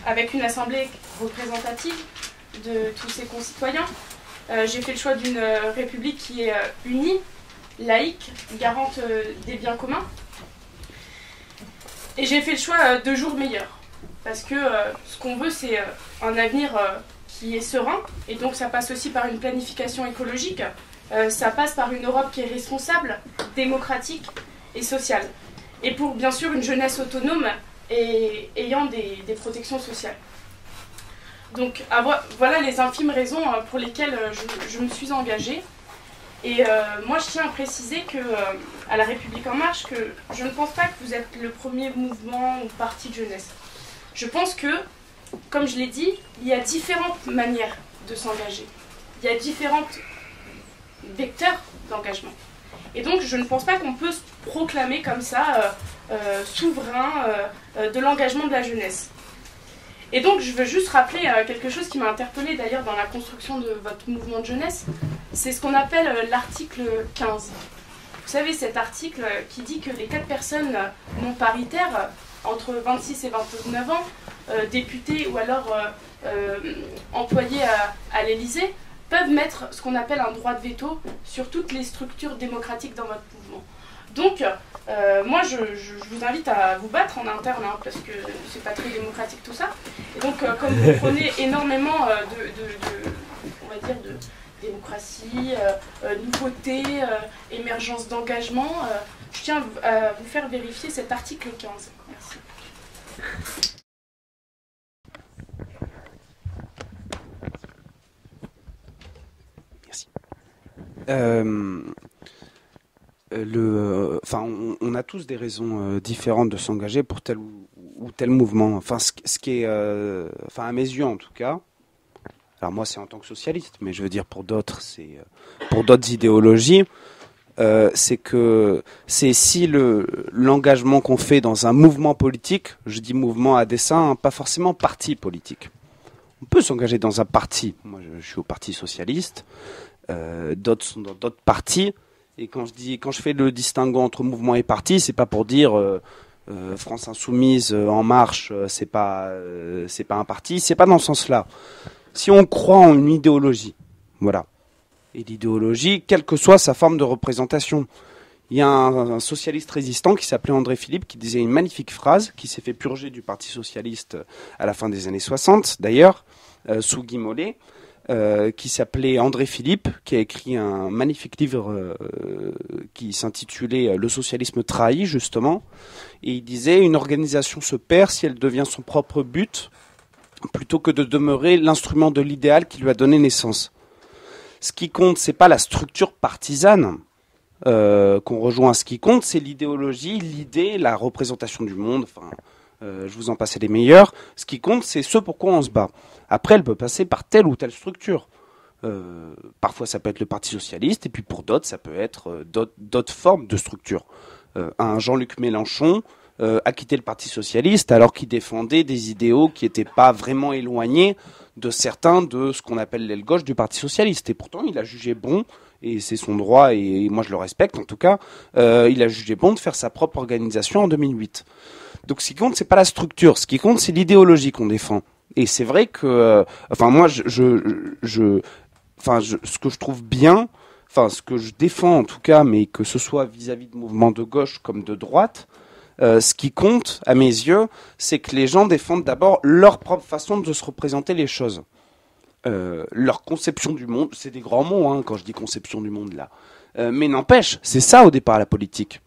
avec une assemblée représentative de tous ses concitoyens. J'ai fait le choix d'une République qui est unie, laïque, garante des biens communs. Et j'ai fait le choix de jours meilleurs. Parce que ce qu'on veut, c'est un avenir qui est serein. Et donc ça passe aussi par une planification écologique. Ça passe par une Europe qui est responsable, démocratique et sociale. Et pour bien sûr une jeunesse autonome et ayant des protections sociales. Donc voilà les infimes raisons pour lesquelles je me suis engagée. Et moi je tiens à préciser que à La République En Marche, que je ne pense pas que vous êtes le premier mouvement ou parti de jeunesse. Je pense que, comme je l'ai dit, il y a différentes manières de s'engager. Il y a différents vecteurs d'engagement. Et donc je ne pense pas qu'on peut se proclamer comme ça souverain de l'engagement de la jeunesse. Et donc je veux juste rappeler quelque chose qui m'a interpellée d'ailleurs dans la construction de votre mouvement de jeunesse. C'est ce qu'on appelle l'article 15. Vous savez, cet article qui dit que les 4 personnes non paritaires, entre 26 et 29 ans, députés ou alors employés à l'Élysée, peuvent mettre ce qu'on appelle un droit de veto sur toutes les structures démocratiques dans votre mouvement. Donc, moi, je vous invite à vous battre en interne, hein, parce que c'est pas très démocratique tout ça. Et donc, comme vous prenez énormément on va dire, de démocratie, nouveauté, émergence d'engagement, je tiens à vous faire vérifier cet article 15. Merci. On a tous des raisons différentes de s'engager pour tel ou tel mouvement. Enfin, ce qui est, à mes yeux en tout cas. Alors moi, c'est en tant que socialiste, mais je veux dire pour d'autres, c'est pour d'autres idéologies. C'est que c'est si l'engagement qu'on fait dans un mouvement politique, je dis mouvement à dessein, hein, pas forcément parti politique. On peut s'engager dans un parti. Moi, je suis au Parti socialiste. D'autres sont dans d'autres partis. Et quand je fais le distinguo entre mouvement et parti, c'est pas pour dire France Insoumise, En Marche, c'est pas un parti. C'est pas dans ce sens-là. Si on croit en une idéologie, voilà. Et l'idéologie, quelle que soit sa forme de représentation. Il y a un socialiste résistant qui s'appelait André Philippe qui disait une magnifique phrase, qui s'est fait purger du Parti socialiste à la fin des années 60, d'ailleurs, sous Guy Mollet, qui s'appelait André Philippe, qui a écrit un magnifique livre qui s'intitulait Le socialisme trahi, justement. Et il disait, une organisation se perd si elle devient son propre but, plutôt que de demeurer l'instrument de l'idéal qui lui a donné naissance. Ce qui compte, c'est pas la structure partisane qu'on rejoint. Ce qui compte, c'est l'idéologie, l'idée, la représentation du monde. Enfin, je vous en passais les meilleurs. Ce qui compte, c'est ce pour quoi on se bat. Après, elle peut passer par telle ou telle structure. Parfois, ça peut être le Parti socialiste, et puis pour d'autres, ça peut être d'autres formes de structures. Un Jean-Luc Mélenchon a quitté le Parti socialiste alors qu'il défendait des idéaux qui n'étaient pas vraiment éloignés de certains de ce qu'on appelle l'aile gauche du Parti socialiste. Et pourtant, il a jugé bon, et c'est son droit, et moi je le respecte en tout cas, il a jugé bon de faire sa propre organisation en 2008. Donc ce qui compte, c'est pas la structure, ce qui compte, c'est l'idéologie qu'on défend. Et c'est vrai que, moi, ce que je trouve bien, ce que je défends en tout cas, mais que ce soit vis-à-vis de mouvements de gauche comme de droite, ce qui compte, à mes yeux, c'est que les gens défendent d'abord leur propre façon de se représenter les choses. Leur conception du monde, c'est des grands mots quand je dis conception du monde là. Mais n'empêche, c'est ça au départ la politique.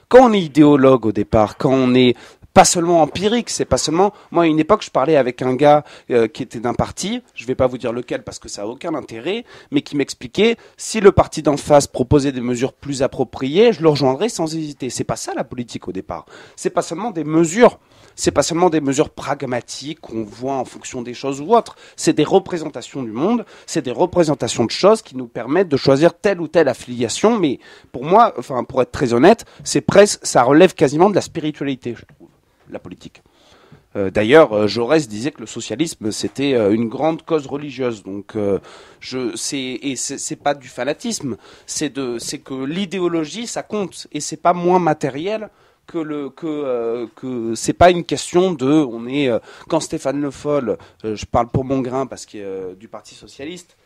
Quand on est idéologue au départ, quand on est pas seulement empirique, c'est pas seulement... Moi, à une époque, je parlais avec un gars qui était d'un parti, je vais pas vous dire lequel parce que ça a aucun intérêt, mais qui m'expliquait, si le parti d'en face proposait des mesures plus appropriées, je le rejoindrais sans hésiter. C'est pas ça la politique au départ. C'est pas seulement des mesures pragmatiques qu'on voit en fonction des choses ou autres. C'est des représentations du monde, c'est des représentations de choses qui nous permettent de choisir telle ou telle affiliation, mais pour moi, pour être très honnête, ça relève quasiment de la spiritualité, je trouve, la politique. D'ailleurs, Jaurès disait que le socialisme c'était une grande cause religieuse. Donc, c'est pas du fanatisme, c'est que l'idéologie ça compte et c'est pas moins matériel que c'est pas une question de quand Stéphane Le Foll, je parle pour Mongrain parce qu'il est du Parti socialiste,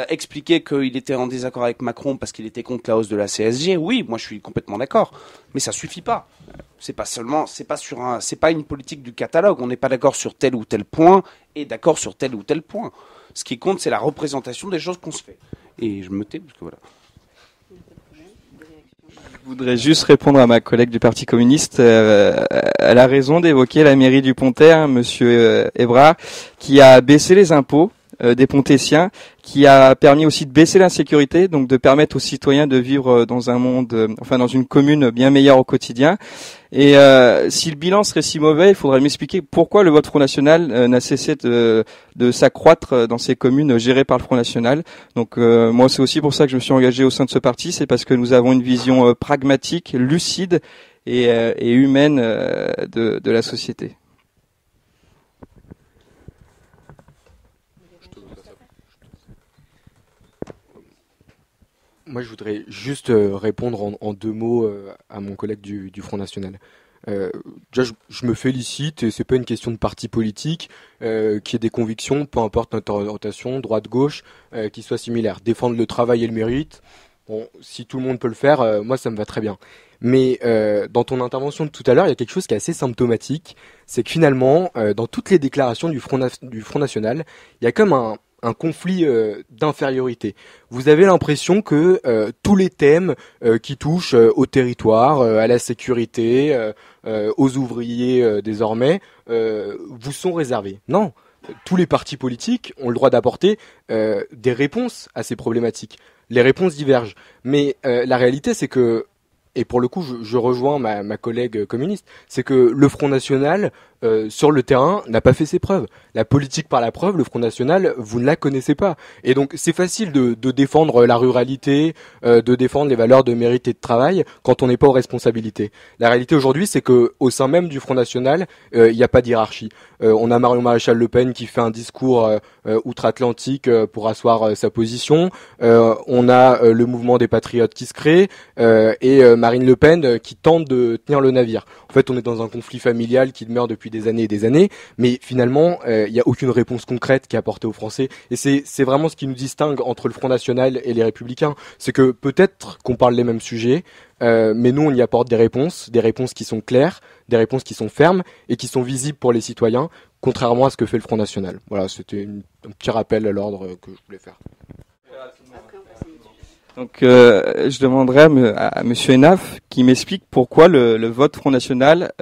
expliquait qu'il était en désaccord avec Macron parce qu'il était contre la hausse de la CSG. Oui, moi je suis complètement d'accord, mais ça suffit pas. C'est pas une politique du catalogue. On n'est pas d'accord sur tel ou tel point et d'accord sur tel ou tel point. Ce qui compte, c'est la représentation des choses qu'on se fait. Et je me tais parce que voilà. Je voudrais juste répondre à ma collègue du Parti communiste. Elle a raison d'évoquer la mairie du Pontet, monsieur Ebrard, qui a baissé les impôts des Pontéciens, qui a permis aussi de baisser l'insécurité, donc de permettre aux citoyens de vivre dans un monde, dans une commune bien meilleure au quotidien. Et si le bilan serait si mauvais, il faudrait m'expliquer pourquoi le vote Front National n'a cessé de s'accroître dans ces communes gérées par le Front National. Donc moi, c'est aussi pour ça que je me suis engagé au sein de ce parti, c'est parce que nous avons une vision pragmatique, lucide et humaine de la société. Moi, je voudrais juste répondre en deux mots à mon collègue du Front National. Déjà, je me félicite, et c'est pas une question de parti politique, qui ait des convictions, peu importe notre orientation, droite-gauche, qui soient similaires. Défendre le travail et le mérite, bon, si tout le monde peut le faire, moi ça me va très bien. Mais dans ton intervention de tout à l'heure, il y a quelque chose qui est assez symptomatique, c'est que finalement, dans toutes les déclarations du Front National, il y a comme un conflit d'infériorité. Vous avez l'impression que tous les thèmes qui touchent au territoire, à la sécurité, aux ouvriers désormais, vous sont réservés. Non, tous les partis politiques ont le droit d'apporter des réponses à ces problématiques. Les réponses divergent. Mais la réalité, c'est que, et pour le coup, je rejoins ma collègue communiste, c'est que le Front National, sur le terrain, n'a pas fait ses preuves. La politique par la preuve, le Front National, vous ne la connaissez pas. Et donc, c'est facile de défendre la ruralité, de défendre les valeurs de mérite et de travail, quand on n'est pas aux responsabilités. La réalité aujourd'hui, c'est que au sein même du Front National, il n'y a pas d'hierarchie. On a Marion Maréchal Le Pen qui fait un discours outre-Atlantique pour asseoir sa position. On a le mouvement des Patriotes qui se crée, et Marine Le Pen qui tente de tenir le navire. En fait, on est dans un conflit familial qui demeure depuis des années et des années, mais finalement, il n'y a aucune réponse concrète qui est apportée aux Français. Et c'est vraiment ce qui nous distingue entre le Front National et les Républicains. C'est que peut-être qu'on parle les mêmes sujets, mais nous, on y apporte des réponses qui sont claires, des réponses qui sont fermes et qui sont visibles pour les citoyens, contrairement à ce que fait le Front National. Voilà, c'était un petit rappel à l'ordre que je voulais faire. Donc, je demanderais à Monsieur Enaf qui m'explique pourquoi le vote Front National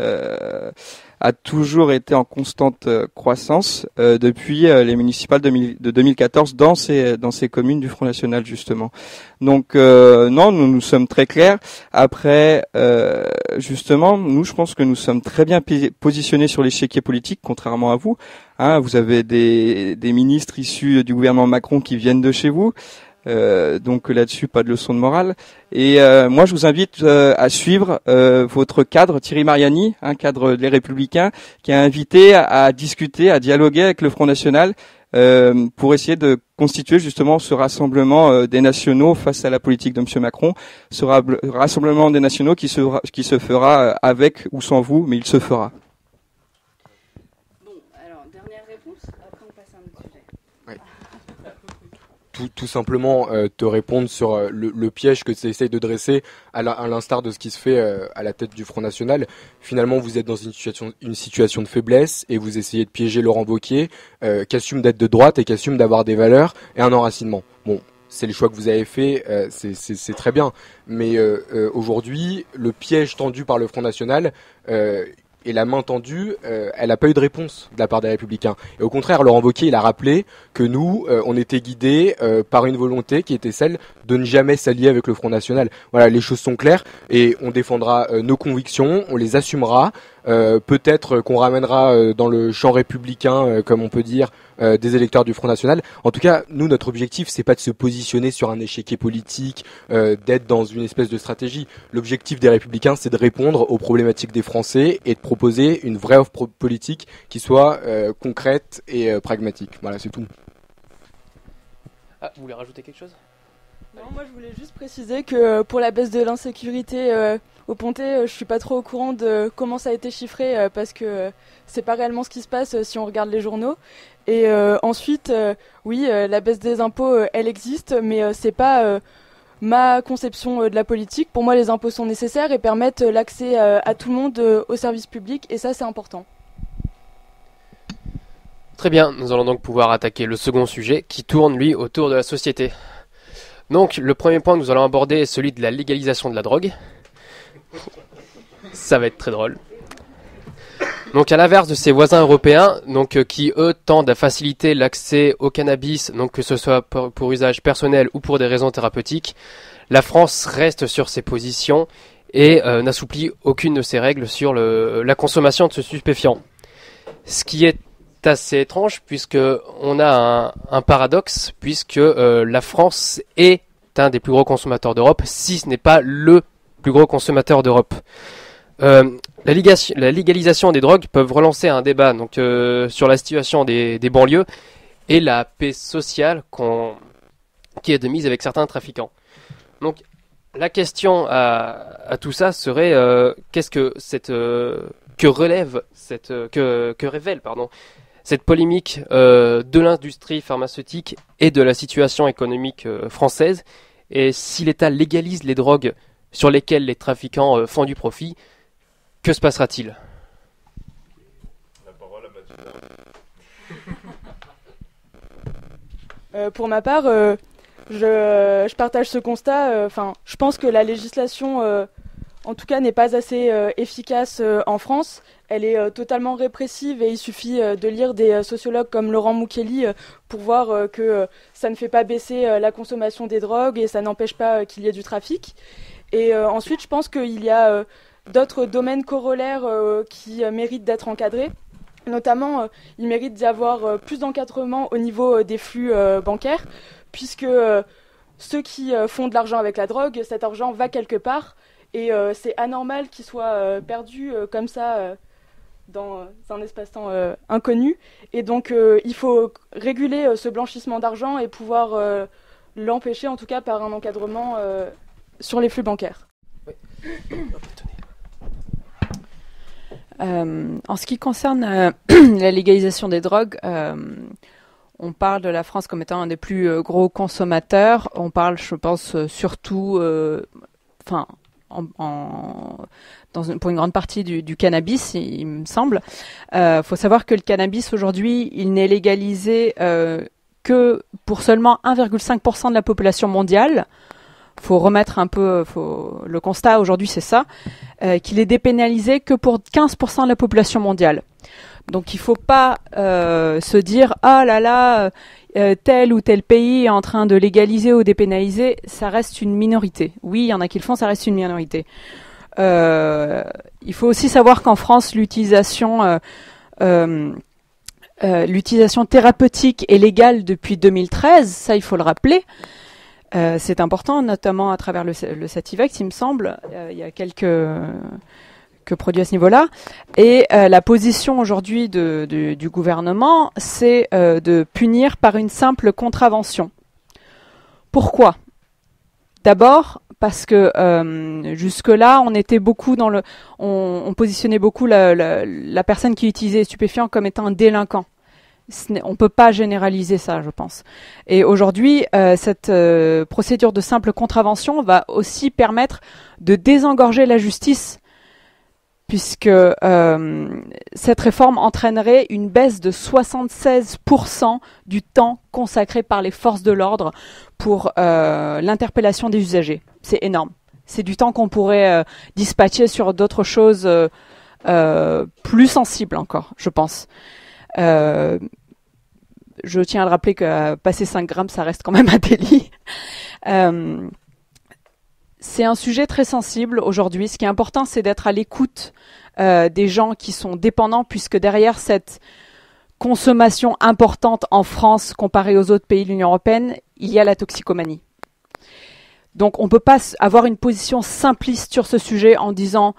a toujours été en constante croissance depuis les municipales de 2014 dans ces communes du Front National justement. Donc non, nous sommes très clairs. Après, justement, je pense que nous sommes très bien positionnés sur l'échiquier politique, contrairement à vous. Vous avez des ministres issus du gouvernement Macron qui viennent de chez vous. Donc là-dessus, pas de leçon de morale. Et moi, je vous invite à suivre votre cadre, Thierry Mariani, cadre des Républicains, qui a invité à discuter, à dialoguer avec le Front National pour essayer de constituer justement ce rassemblement des nationaux face à la politique de M. Macron. Ce rassemblement des nationaux qui se fera avec ou sans vous, mais il se fera. Bon, alors, dernière réponse, après on passe à un autre sujet. Ouais. Tout simplement te répondre sur le piège que tu essayes de dresser à l'instar de ce qui se fait à la tête du Front National. Finalement, vous êtes dans une situation de faiblesse et vous essayez de piéger Laurent Wauquiez, qui assume d'être de droite et qui assume d'avoir des valeurs et un enracinement. Bon, c'est le choix que vous avez fait, c'est très bien. Mais aujourd'hui, le piège tendu par le Front National et la main tendue, elle n'a pas eu de réponse de la part des Républicains. Et au contraire, Laurent Wauquiez, il a rappelé que nous, on était guidés par une volonté qui était celle de ne jamais s'allier avec le Front National. Voilà, les choses sont claires et on défendra nos convictions, on les assumera. Peut-être qu'on ramènera dans le champ républicain, comme on peut dire, des électeurs du Front National. En tout cas, nous, notre objectif, c'est pas de se positionner sur un échiquier politique, d'être dans une espèce de stratégie. L'objectif des Républicains, c'est de répondre aux problématiques des Français et de proposer une vraie offre politique qui soit concrète et pragmatique. Voilà, c'est tout. Ah, vous voulez rajouter quelque chose ? Non, moi je voulais juste préciser que pour la baisse de l'insécurité au Pontet, je suis pas trop au courant de comment ça a été chiffré parce que c'est pas réellement ce qui se passe si on regarde les journaux. Et ensuite, oui, la baisse des impôts, elle existe, mais c'est pas ma conception de la politique. Pour moi, les impôts sont nécessaires et permettent l'accès à tout le monde aux services publics, et ça, c'est important. Très bien, nous allons donc pouvoir attaquer le second sujet qui tourne, lui, autour de la société. Donc, le premier point que nous allons aborder est celui de la légalisation de la drogue. Ça va être très drôle. Donc, à l'inverse de ses voisins européens, donc qui eux tendent à faciliter l'accès au cannabis, donc que ce soit pour usage personnel ou pour des raisons thérapeutiques, la France reste sur ses positions et n'assouplit aucune de ses règles sur la consommation de ce stupéfiant. Ce qui est assez étrange puisque on a un paradoxe puisque la France est un des plus gros consommateurs d'Europe, si ce n'est pas le plus gros consommateur d'Europe. La légalisation des drogues peuvent relancer un débat donc sur la situation des banlieues et la paix sociale qui est de mise avec certains trafiquants. Donc la question à tout ça serait qu'est-ce que que révèle cette polémique de l'industrie pharmaceutique et de la situation économique française, et si l'État légalise les drogues sur lesquelles les trafiquants font du profit, que se passera-t-il ? La parole à Mathilda. Pour ma part, je partage ce constat. Je pense que la législation, en tout cas, n'est pas assez efficace en France. Elle est totalement répressive et il suffit de lire des sociologues comme Laurent Wauquiez pour voir que ça ne fait pas baisser la consommation des drogues et ça n'empêche pas qu'il y ait du trafic. Et ensuite, je pense qu'il y a d'autres domaines corollaires qui méritent d'être encadrés. Notamment, il mérite d'y avoir plus d'encadrement au niveau des flux bancaires, puisque ceux qui font de l'argent avec la drogue, cet argent va quelque part, et c'est anormal qu'il soit perdu comme ça dans un espace-temps inconnu. Et donc, il faut réguler ce blanchissement d'argent et pouvoir l'empêcher, en tout cas par un encadrement sur les flux bancaires. En ce qui concerne la légalisation des drogues, on parle de la France comme étant un des plus gros consommateurs. On parle, je pense, surtout, pour une grande partie du cannabis, il me semble. Faut savoir que le cannabis aujourd'hui, il n'est légalisé que pour seulement 1,5% de la population mondiale. faut remettre un peu, le constat aujourd'hui c'est ça, qu'il est dépénalisé que pour 15% de la population mondiale. Donc il faut pas se dire ah là là tel ou tel pays est en train de légaliser ou dépénaliser, ça reste une minorité. Oui, il y en a qui le font, ça reste une minorité. Il faut aussi savoir qu'en France l'utilisation thérapeutique est légale depuis 2013, ça il faut le rappeler. C'est important, notamment à travers le Sativex, il me semble. Il y a quelques produits à ce niveau-là. Et la position aujourd'hui du gouvernement, c'est de punir par une simple contravention. Pourquoi ? D'abord, parce que jusque-là, on était beaucoup on positionnait beaucoup la personne qui utilisait les stupéfiants comme étant un délinquant. On ne peut pas généraliser ça, je pense. Et aujourd'hui, cette procédure de simple contravention va aussi permettre de désengorger la justice, puisque cette réforme entraînerait une baisse de 76% du temps consacré par les forces de l'ordre pour l'interpellation des usagers. C'est énorme. C'est du temps qu'on pourrait dispatcher sur d'autres choses plus sensibles encore, je pense. Je tiens à le rappeler que passer 5 grammes, ça reste quand même un délit. C'est un sujet très sensible aujourd'hui. Ce qui est important, c'est d'être à l'écoute des gens qui sont dépendants, puisque derrière cette consommation importante en France, comparée aux autres pays de l'Union européenne, il y a la toxicomanie. Donc on ne peut pas avoir une position simpliste sur ce sujet en disant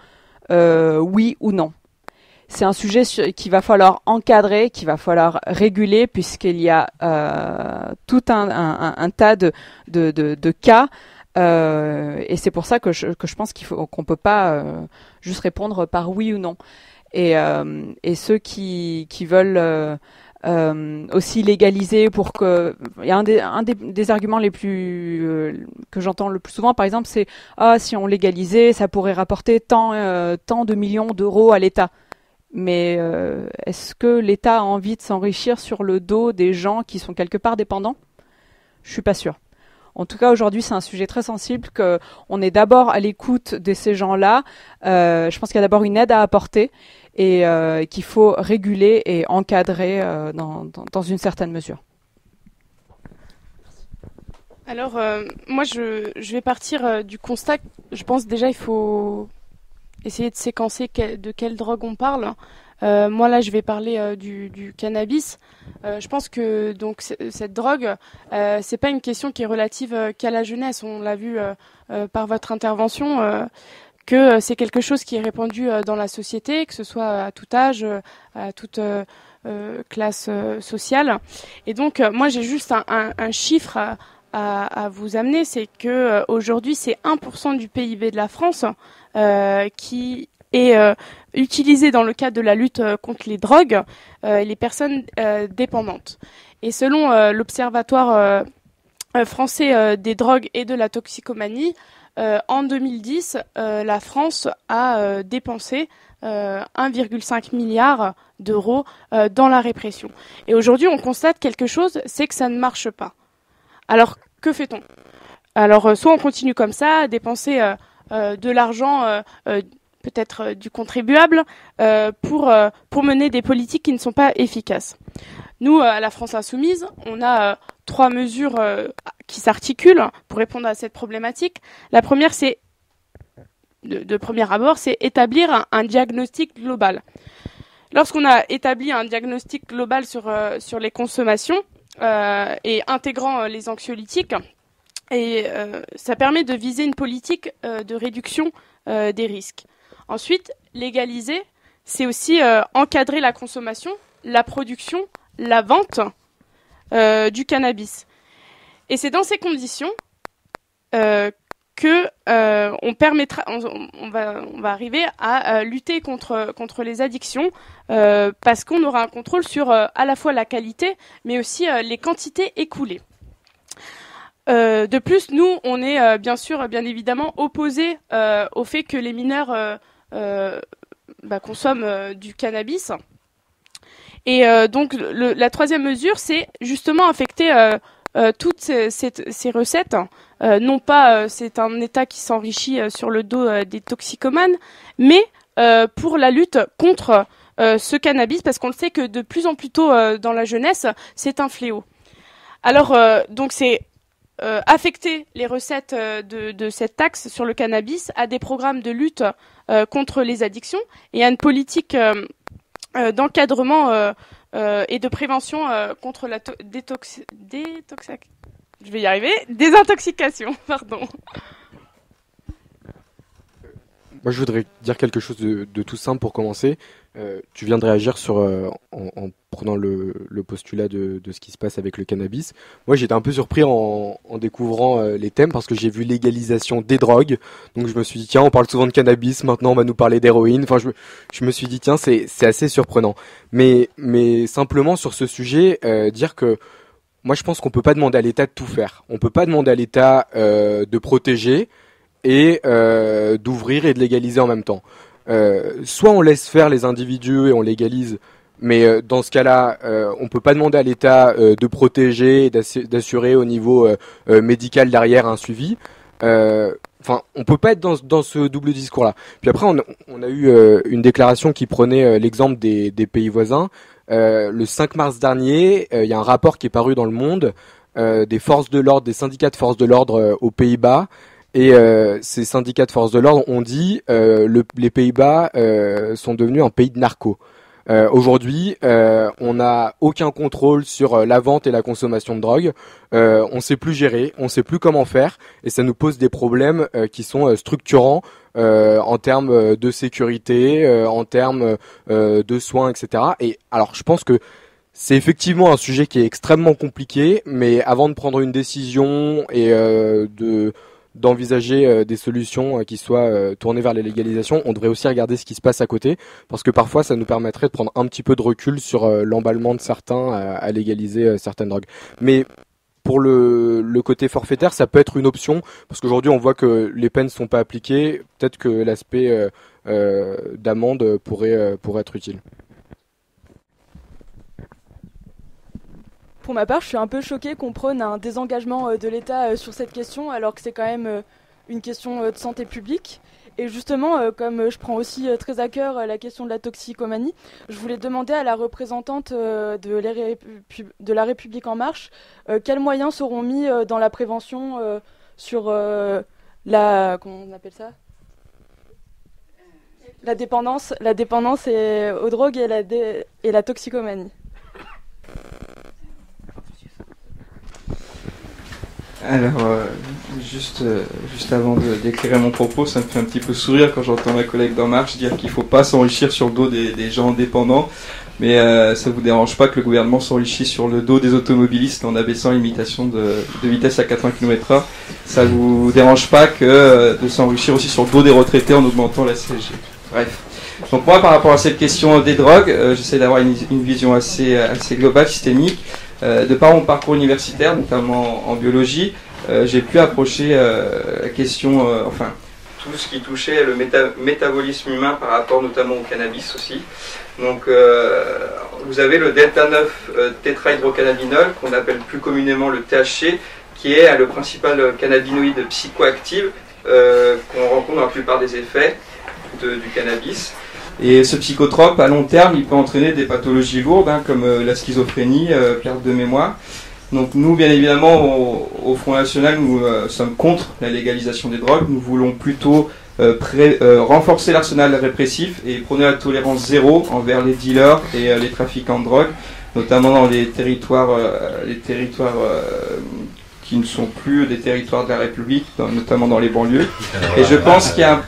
oui ou non. C'est un sujet qu'il va falloir encadrer, qu'il va falloir réguler, puisqu'il y a tout un tas de cas. Et c'est pour ça que je pense qu'on peut pas juste répondre par oui ou non. Et ceux qui veulent aussi légaliser pour que... Il y a un des arguments les plus que j'entends le plus souvent, par exemple, c'est si on légalisait, ça pourrait rapporter tant de millions d'euros à l'État. Mais est-ce que l'État a envie de s'enrichir sur le dos des gens qui sont quelque part dépendants ? Je suis pas sûre. En tout cas, aujourd'hui, c'est un sujet très sensible, qu'on est d'abord à l'écoute de ces gens-là. Je pense qu'il y a d'abord une aide à apporter et qu'il faut réguler et encadrer dans une certaine mesure. Alors, moi, je vais partir du constat. Je pense déjà il faut essayer de séquencer de quelle drogue on parle. Moi là, je vais parler du cannabis. Je pense que donc cette drogue, c'est pas une question qui est relative qu'à la jeunesse. On l'a vu par votre intervention que c'est quelque chose qui est répandu dans la société, que ce soit à tout âge, à toute classe sociale. Et donc moi, j'ai juste un chiffre à vous amener, c'est que aujourd'hui, c'est 1% du PIB de la France qui est utilisé dans le cadre de la lutte contre les drogues et les personnes dépendantes. Et selon l'Observatoire français des drogues et de la toxicomanie, en 2010, la France a dépensé 1,5 milliard d'euros dans la répression. Et aujourd'hui, on constate quelque chose, c'est que ça ne marche pas. Alors, que fait-on ? Alors, soit on continue comme ça, à dépenser de l'argent, peut-être du contribuable, pour mener des politiques qui ne sont pas efficaces. Nous, à la France Insoumise, on a 3 mesures qui s'articulent pour répondre à cette problématique. La première, c'est, de premier abord, c'est établir un diagnostic global. Lorsqu'on a établi un diagnostic global sur les consommations, et intégrant les anxiolytiques, et ça permet de viser une politique de réduction des risques. Ensuite, légaliser, c'est aussi encadrer la consommation, la production, la vente du cannabis. Et c'est dans ces conditions que on permettra, on va arriver à lutter contre les addictions parce qu'on aura un contrôle sur à la fois la qualité, mais aussi les quantités écoulées. De plus, nous, on est bien évidemment opposés au fait que les mineurs consomment du cannabis. Et donc la troisième mesure, c'est justement affecter toutes ces recettes, non pas c'est un État qui s'enrichit sur le dos des toxicomanes, mais pour la lutte contre ce cannabis, parce qu'on le sait que de plus en plus tôt dans la jeunesse, c'est un fléau. Alors, donc c'est affecter les recettes de cette taxe sur le cannabis à des programmes de lutte contre les addictions et à une politique d'encadrement et de prévention contre la désintoxication. Pardon. Moi, je voudrais dire quelque chose de tout simple pour commencer. Tu viens de réagir sur en prenant le postulat de ce qui se passe avec le cannabis. Moi, j'étais un peu surpris en découvrant les thèmes parce que j'ai vu légalisation des drogues. Donc, je me suis dit tiens, on parle souvent de cannabis, maintenant on va nous parler d'héroïne. Enfin, je me suis dit tiens, c'est assez surprenant. Mais simplement sur ce sujet, dire que moi, je pense qu'on peut pas demander à l'État de tout faire. On peut pas demander à l'État de protéger et d'ouvrir et de légaliser en même temps. Soit on laisse faire les individus et on légalise, mais dans ce cas-là, on peut pas demander à l'État de protéger et d'assurer au niveau médical derrière un suivi. Enfin, on peut pas être dans ce double discours-là. Puis après, on a eu une déclaration qui prenait l'exemple des pays voisins. Le 5 mars dernier, il y a un rapport qui est paru dans Le Monde des forces de l'ordre, des syndicats de forces de l'ordre aux Pays-Bas. Et ces syndicats de forces de l'ordre ont dit les Pays-Bas sont devenus un pays de narcos. Aujourd'hui, on n'a aucun contrôle sur la vente et la consommation de drogue. On sait plus gérer, on sait plus comment faire, et ça nous pose des problèmes qui sont structurants en termes de sécurité, en termes de soins, etc. Et alors, je pense que c'est effectivement un sujet qui est extrêmement compliqué, mais avant de prendre une décision et d'envisager des solutions qui soient tournées vers les légalisations, on devrait aussi regarder ce qui se passe à côté, parce que parfois ça nous permettrait de prendre un petit peu de recul sur l'emballement de certains à légaliser certaines drogues. Mais pour le côté forfaitaire, ça peut être une option, parce qu'aujourd'hui on voit que les peines ne sont pas appliquées, peut-être que l'aspect d'amende pourrait être utile. Pour ma part, je suis un peu choquée qu'on prône un désengagement de l'État sur cette question, alors que c'est quand même une question de santé publique. Et justement, comme je prends aussi très à cœur la question de la toxicomanie, je voulais demander à la représentante de la République En Marche quels moyens seront mis dans la prévention sur comment on appelle ça ? La dépendance aux drogues et la toxicomanie. Alors, juste avant d'éclairer mon propos, ça me fait un petit peu sourire quand j'entends ma collègue d'En Marche dire qu'il ne faut pas s'enrichir sur le dos des gens dépendants. Mais ça ne vous dérange pas que le gouvernement s'enrichisse sur le dos des automobilistes en abaissant la limitation de vitesse à 80 km/h. Ça ne vous dérange pas que de s'enrichir aussi sur le dos des retraités en augmentant la CSG. Bref. Donc moi, par rapport à cette question des drogues, j'essaie d'avoir une vision assez globale, systémique. De par mon parcours universitaire, notamment en biologie, j'ai pu approcher la question, tout ce qui touchait le métabolisme humain par rapport notamment au cannabis aussi. Donc vous avez le delta 9 tétrahydrocannabinol, qu'on appelle plus communément le THC, qui est le principal cannabinoïde psychoactif qu'on rencontre dans la plupart des effets du cannabis. Et ce psychotrope, à long terme, il peut entraîner des pathologies lourdes, comme la schizophrénie, perte de mémoire. Donc nous, bien évidemment, au Front National, nous sommes contre la légalisation des drogues. Nous voulons plutôt renforcer l'arsenal répressif et prôner la tolérance zéro envers les dealers et les trafiquants de drogue, notamment dans les territoires qui ne sont plus des territoires de la République, notamment dans les banlieues. Et je pense qu'il y a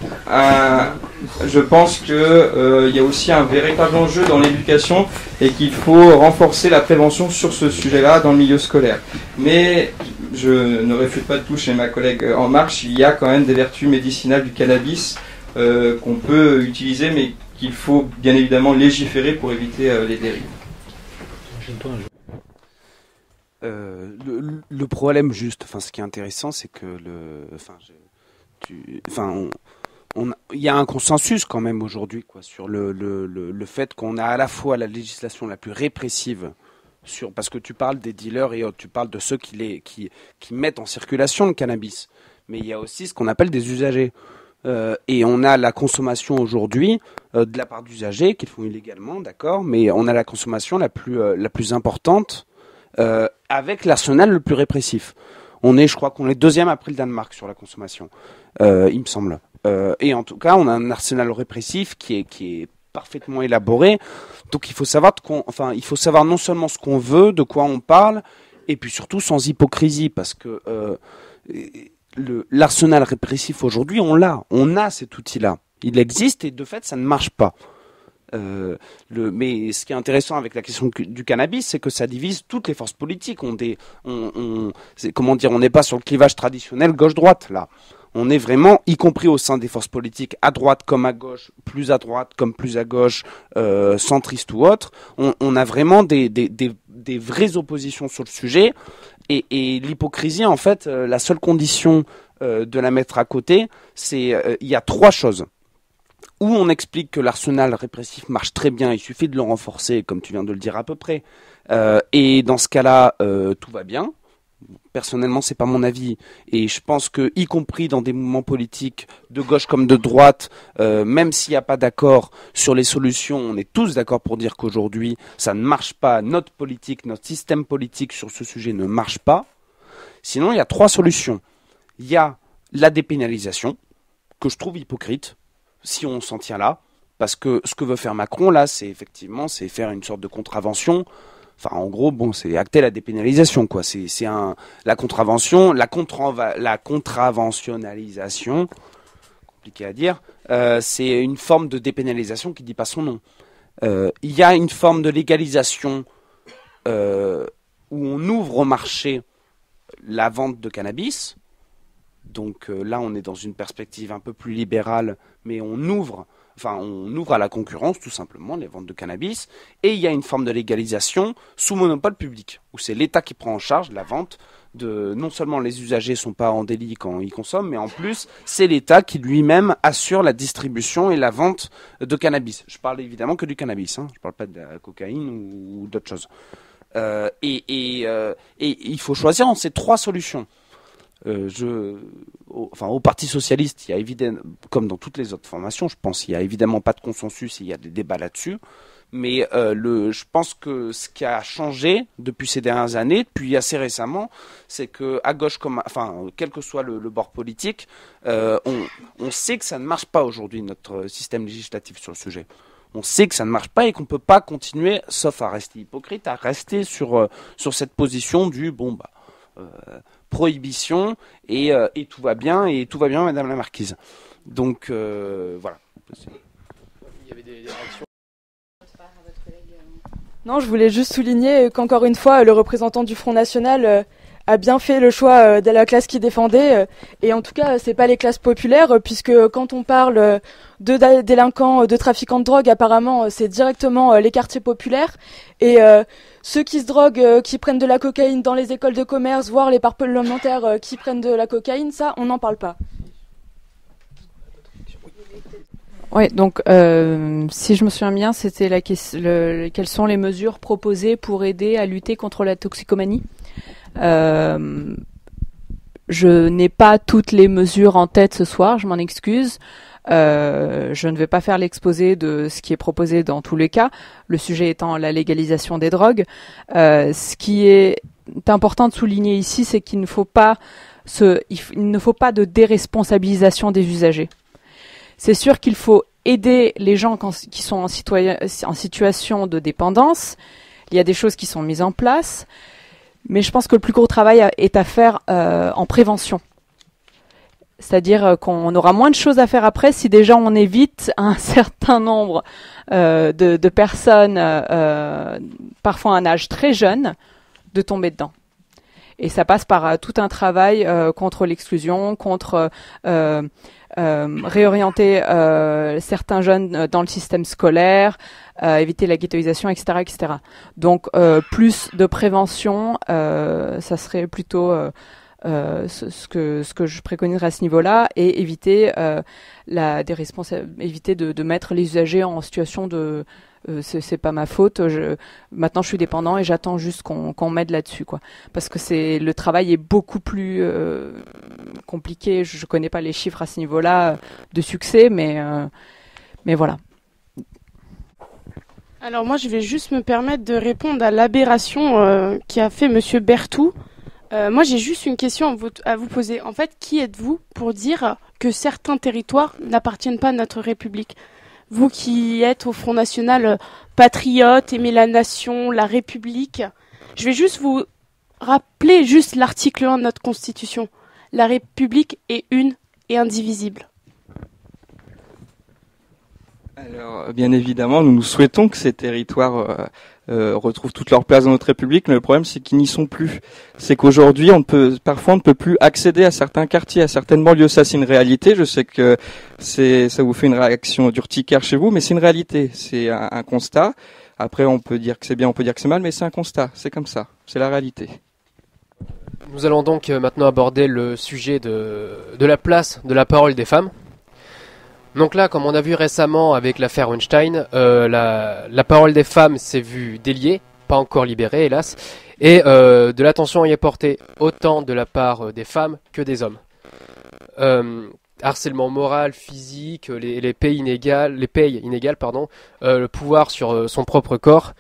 il y a aussi un véritable enjeu dans l'éducation et qu'il faut renforcer la prévention sur ce sujet-là dans le milieu scolaire. Mais je ne réfute pas de tout chez ma collègue En Marche, il y a quand même des vertus médicinales du cannabis qu'on peut utiliser, mais qu'il faut bien évidemment légiférer pour éviter les dérives. Le problème ce qui est intéressant, c'est que il y a un consensus quand même aujourd'hui sur le fait qu'on a à la fois la législation la plus répressive parce que tu parles des dealers et autres, tu parles de ceux qui mettent en circulation le cannabis. Mais il y a aussi ce qu'on appelle des usagers. Et on a la consommation aujourd'hui de la part d'usagers qui le font illégalement, d'accord, mais on a la consommation la plus importante avec l'arsenal le plus répressif. Je crois qu'on est deuxième après le Danemark sur la consommation, il me semble. Et en tout cas, on a un arsenal répressif qui est parfaitement élaboré. Donc il faut savoir non seulement ce qu'on veut, de quoi on parle, et puis surtout sans hypocrisie, parce que l'arsenal répressif aujourd'hui, on a cet outil-là. Il existe et de fait, ça ne marche pas. Mais ce qui est intéressant avec la question du cannabis, c'est que ça divise toutes les forces politiques. On n'est pas sur le clivage traditionnel gauche-droite là. On est vraiment, y compris au sein des forces politiques, à droite comme à gauche, plus à droite comme plus à gauche, centriste ou autre. On a vraiment des vraies oppositions sur le sujet. Et l'hypocrisie, en fait, la seule condition de la mettre à côté, c'est il y a trois choses. Où on explique que l'arsenal répressif marche très bien, il suffit de le renforcer, comme tu viens de le dire à peu près. Et dans ce cas-là, tout va bien. Personnellement, c'est pas mon avis, et je pense que, y compris dans des mouvements politiques de gauche comme de droite, même s'il n'y a pas d'accord sur les solutions, on est tous d'accord pour dire qu'aujourd'hui, ça ne marche pas. Notre politique, notre système politique sur ce sujet ne marche pas. Sinon, il y a trois solutions. Il y a la dépénalisation, que je trouve hypocrite, si on s'en tient là, parce que ce que veut faire Macron là, c'est faire une sorte de contravention. Enfin, en gros, c'est acter la dépénalisation, quoi. La contraventionnalisation, compliqué à dire. C'est une forme de dépénalisation qui dit pas son nom. Il y a une forme de légalisation où on ouvre au marché la vente de cannabis. Donc là, on est dans une perspective un peu plus libérale, mais on ouvre à la concurrence, tout simplement, les ventes de cannabis. Et il y a une forme de légalisation sous monopole public, où c'est l'État qui prend en charge la vente non seulement les usagers sont pas en délit quand ils consomment, mais en plus, c'est l'État qui lui-même assure la distribution et la vente de cannabis. Je parle évidemment que du cannabis, hein. Je parle pas de la cocaïne ou d'autres choses. Et il faut choisir entre ces trois solutions. Au Parti Socialiste, il y a évidemment, comme dans toutes les autres formations, je pense qu'il n'y a évidemment pas de consensus, il y a des débats là-dessus. Mais je pense que ce qui a changé depuis ces dernières années, depuis assez récemment, c'est que à gauche, quel que soit le bord politique, on sait que ça ne marche pas aujourd'hui, notre système législatif sur le sujet. On sait que ça ne marche pas et qu'on ne peut pas continuer, sauf à rester hypocrite, à rester sur cette position du prohibition et tout va bien, Madame la Marquise. Donc voilà. Il y avait des réactions. Non, je voulais juste souligner qu'encore une fois, le représentant du Front National a bien fait le choix de la classe qu'il défendait. Et en tout cas, c'est pas les classes populaires, puisque quand on parle de délinquants, de trafiquants de drogue, apparemment, c'est directement les quartiers populaires. Et ceux qui se droguent, qui prennent de la cocaïne dans les écoles de commerce, voire les parlementaires qui prennent de la cocaïne, ça, on n'en parle pas. Oui, donc si je me souviens bien, c'était quelles sont les mesures proposées pour aider à lutter contre la toxicomanie. Je n'ai pas toutes les mesures en tête ce soir, je m'en excuse. Je ne vais pas faire l'exposé de ce qui est proposé dans tous les cas, le sujet étant la légalisation des drogues. Ce qui est important de souligner ici, c'est qu'il ne faut pas de déresponsabilisation des usagers. C'est sûr qu'il faut aider les gens qui sont en situation de dépendance. Il y a des choses qui sont mises en place, mais je pense que le plus gros travail est à faire en prévention. C'est-à-dire qu'on aura moins de choses à faire après si déjà on évite un certain nombre de personnes, parfois à un âge très jeune, de tomber dedans. Et ça passe par tout un travail contre l'exclusion, contre réorienter certains jeunes dans le système scolaire, éviter la ghettoisation, etc., etc. Donc plus de prévention, ça serait plutôt ce que je préconiserais à ce niveau-là, et éviter éviter de mettre les usagers en situation de c'est pas ma faute. Maintenant, je suis dépendant et j'attends juste qu'on m'aide là-dessus, quoi. Parce que le travail est beaucoup plus compliqué. Je connais pas les chiffres à ce niveau-là de succès, mais voilà. Alors moi, je vais juste me permettre de répondre à l'aberration qu'a fait Monsieur Berthoud. Moi, j'ai juste une question à vous poser. En fait, qui êtes-vous pour dire que certains territoires n'appartiennent pas à notre République ? Vous qui êtes au Front National patriote, aimez la nation, la République. Je vais juste vous rappeler juste l'article 1 de notre Constitution. La République est une et indivisible. Alors, bien évidemment, nous souhaitons que ces territoires retrouvent toute leur place dans notre République, mais le problème, c'est qu'ils n'y sont plus. C'est qu'aujourd'hui, parfois, on ne peut plus accéder à certains quartiers, à certaines banlieues. Ça, c'est une réalité. Je sais que ça vous fait une réaction d'urticaire chez vous, mais c'est une réalité. C'est un constat. Après, on peut dire que c'est bien, on peut dire que c'est mal, mais c'est un constat. C'est comme ça. C'est la réalité. Nous allons donc maintenant aborder le sujet de la place de la parole des femmes. Donc là, comme on a vu récemment avec l'affaire Weinstein, la parole des femmes s'est vue déliée, pas encore libérée hélas, et de l'attention y est portée autant de la part des femmes que des hommes. Harcèlement moral, physique, les payes inégales, le pouvoir sur son propre corps.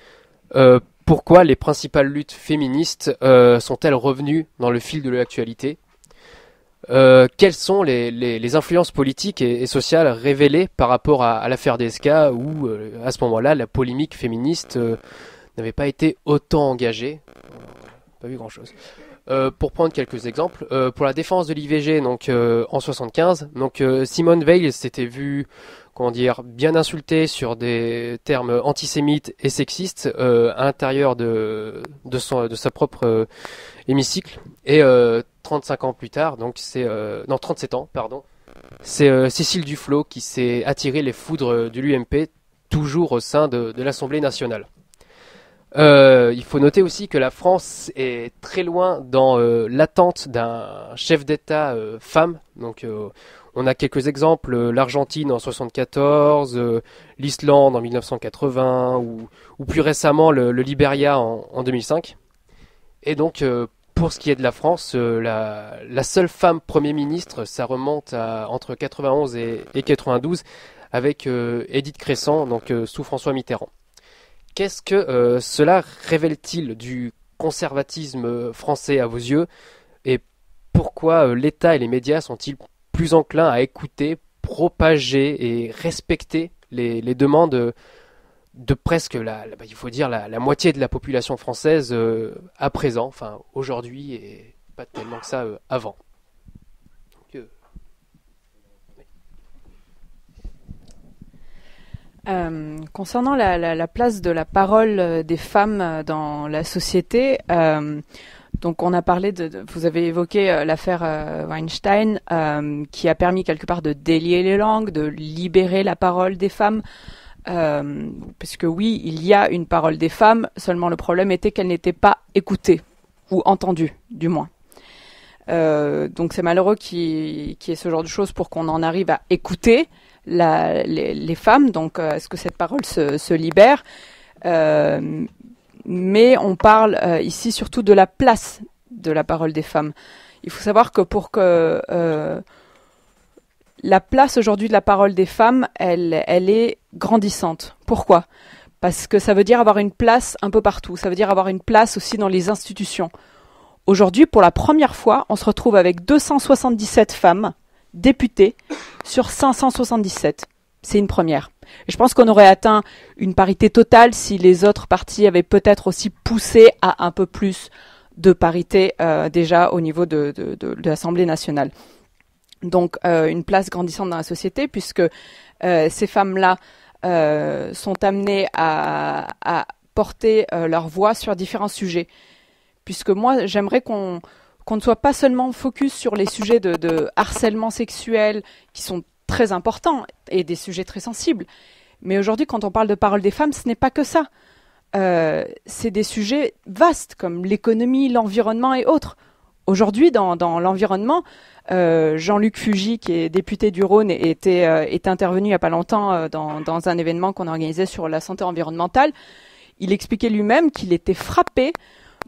Pourquoi les principales luttes féministes sont-elles revenues dans le fil de l'actualité ? Quelles sont les influences politiques et sociales révélées par rapport à l'affaire DSK où, à ce moment-là, la polémique féministe n'avait pas été autant engagée. Pas vu grand-chose. Pour prendre quelques exemples, pour la défense de l'IVG, donc en 75, donc Simone Veil s'était vue, bien insultée sur des termes antisémites et sexistes à l'intérieur de sa propre hémicycle. Et 35 ans plus tard, donc 37 ans, pardon, c'est Cécile Duflot qui s'est attiré les foudres de l'UMP, toujours au sein de l'Assemblée nationale. Il faut noter aussi que la France est très loin dans l'attente d'un chef d'État femme. Donc, on a quelques exemples, l'Argentine en 1974, l'Islande en 1980 ou plus récemment le Libéria en 2005. Et donc, pour ce qui est de la France, la seule femme Premier ministre, ça remonte à entre 91 et 92 avec Édith Cresson, donc sous François Mitterrand. Qu'est-ce que cela révèle-t-il du conservatisme français à vos yeux? Et pourquoi l'État et les médias sont-ils plus enclins à écouter, propager et respecter les demandes de presque il faut dire la moitié de la population française à présent, enfin aujourd'hui et pas tellement que ça avant. Concernant la place de la parole des femmes dans la société, donc on a parlé vous avez évoqué l'affaire Weinstein qui a permis quelque part de délier les langues, de libérer la parole des femmes. Parce que oui, il y a une parole des femmes, seulement le problème était qu'elle n'était pas écoutée, ou entendue, du moins. Donc c'est malheureux qu'il y ait ce genre de choses pour qu'on en arrive à écouter les femmes, donc est-ce que cette parole se libère, mais on parle ici surtout de la place de la parole des femmes. Il faut savoir que pour que la place aujourd'hui de la parole des femmes, elle est grandissante. Pourquoi ? Parce que ça veut dire avoir une place un peu partout. Ça veut dire avoir une place aussi dans les institutions. Aujourd'hui, pour la première fois, on se retrouve avec 277 femmes députées sur 577. C'est une première. Et je pense qu'on aurait atteint une parité totale si les autres partis avaient peut-être aussi poussé à un peu plus de parité déjà au niveau de l'Assemblée nationale. Donc une place grandissante dans la société puisque ces femmes-là sont amenées à porter leur voix sur différents sujets. Puisque moi, j'aimerais qu'on ne soit pas seulement focus sur les sujets de harcèlement sexuel qui sont très importants et des sujets très sensibles. Mais aujourd'hui, quand on parle de parole des femmes, ce n'est pas que ça. C'est des sujets vastes comme l'économie, l'environnement et autres. aujourd'hui, dans l'environnement, Jean-Luc Fugy, qui est député du Rhône, était intervenu il n'y a pas longtemps dans un événement qu'on organisait sur la santé environnementale. Il expliquait lui-même qu'il était frappé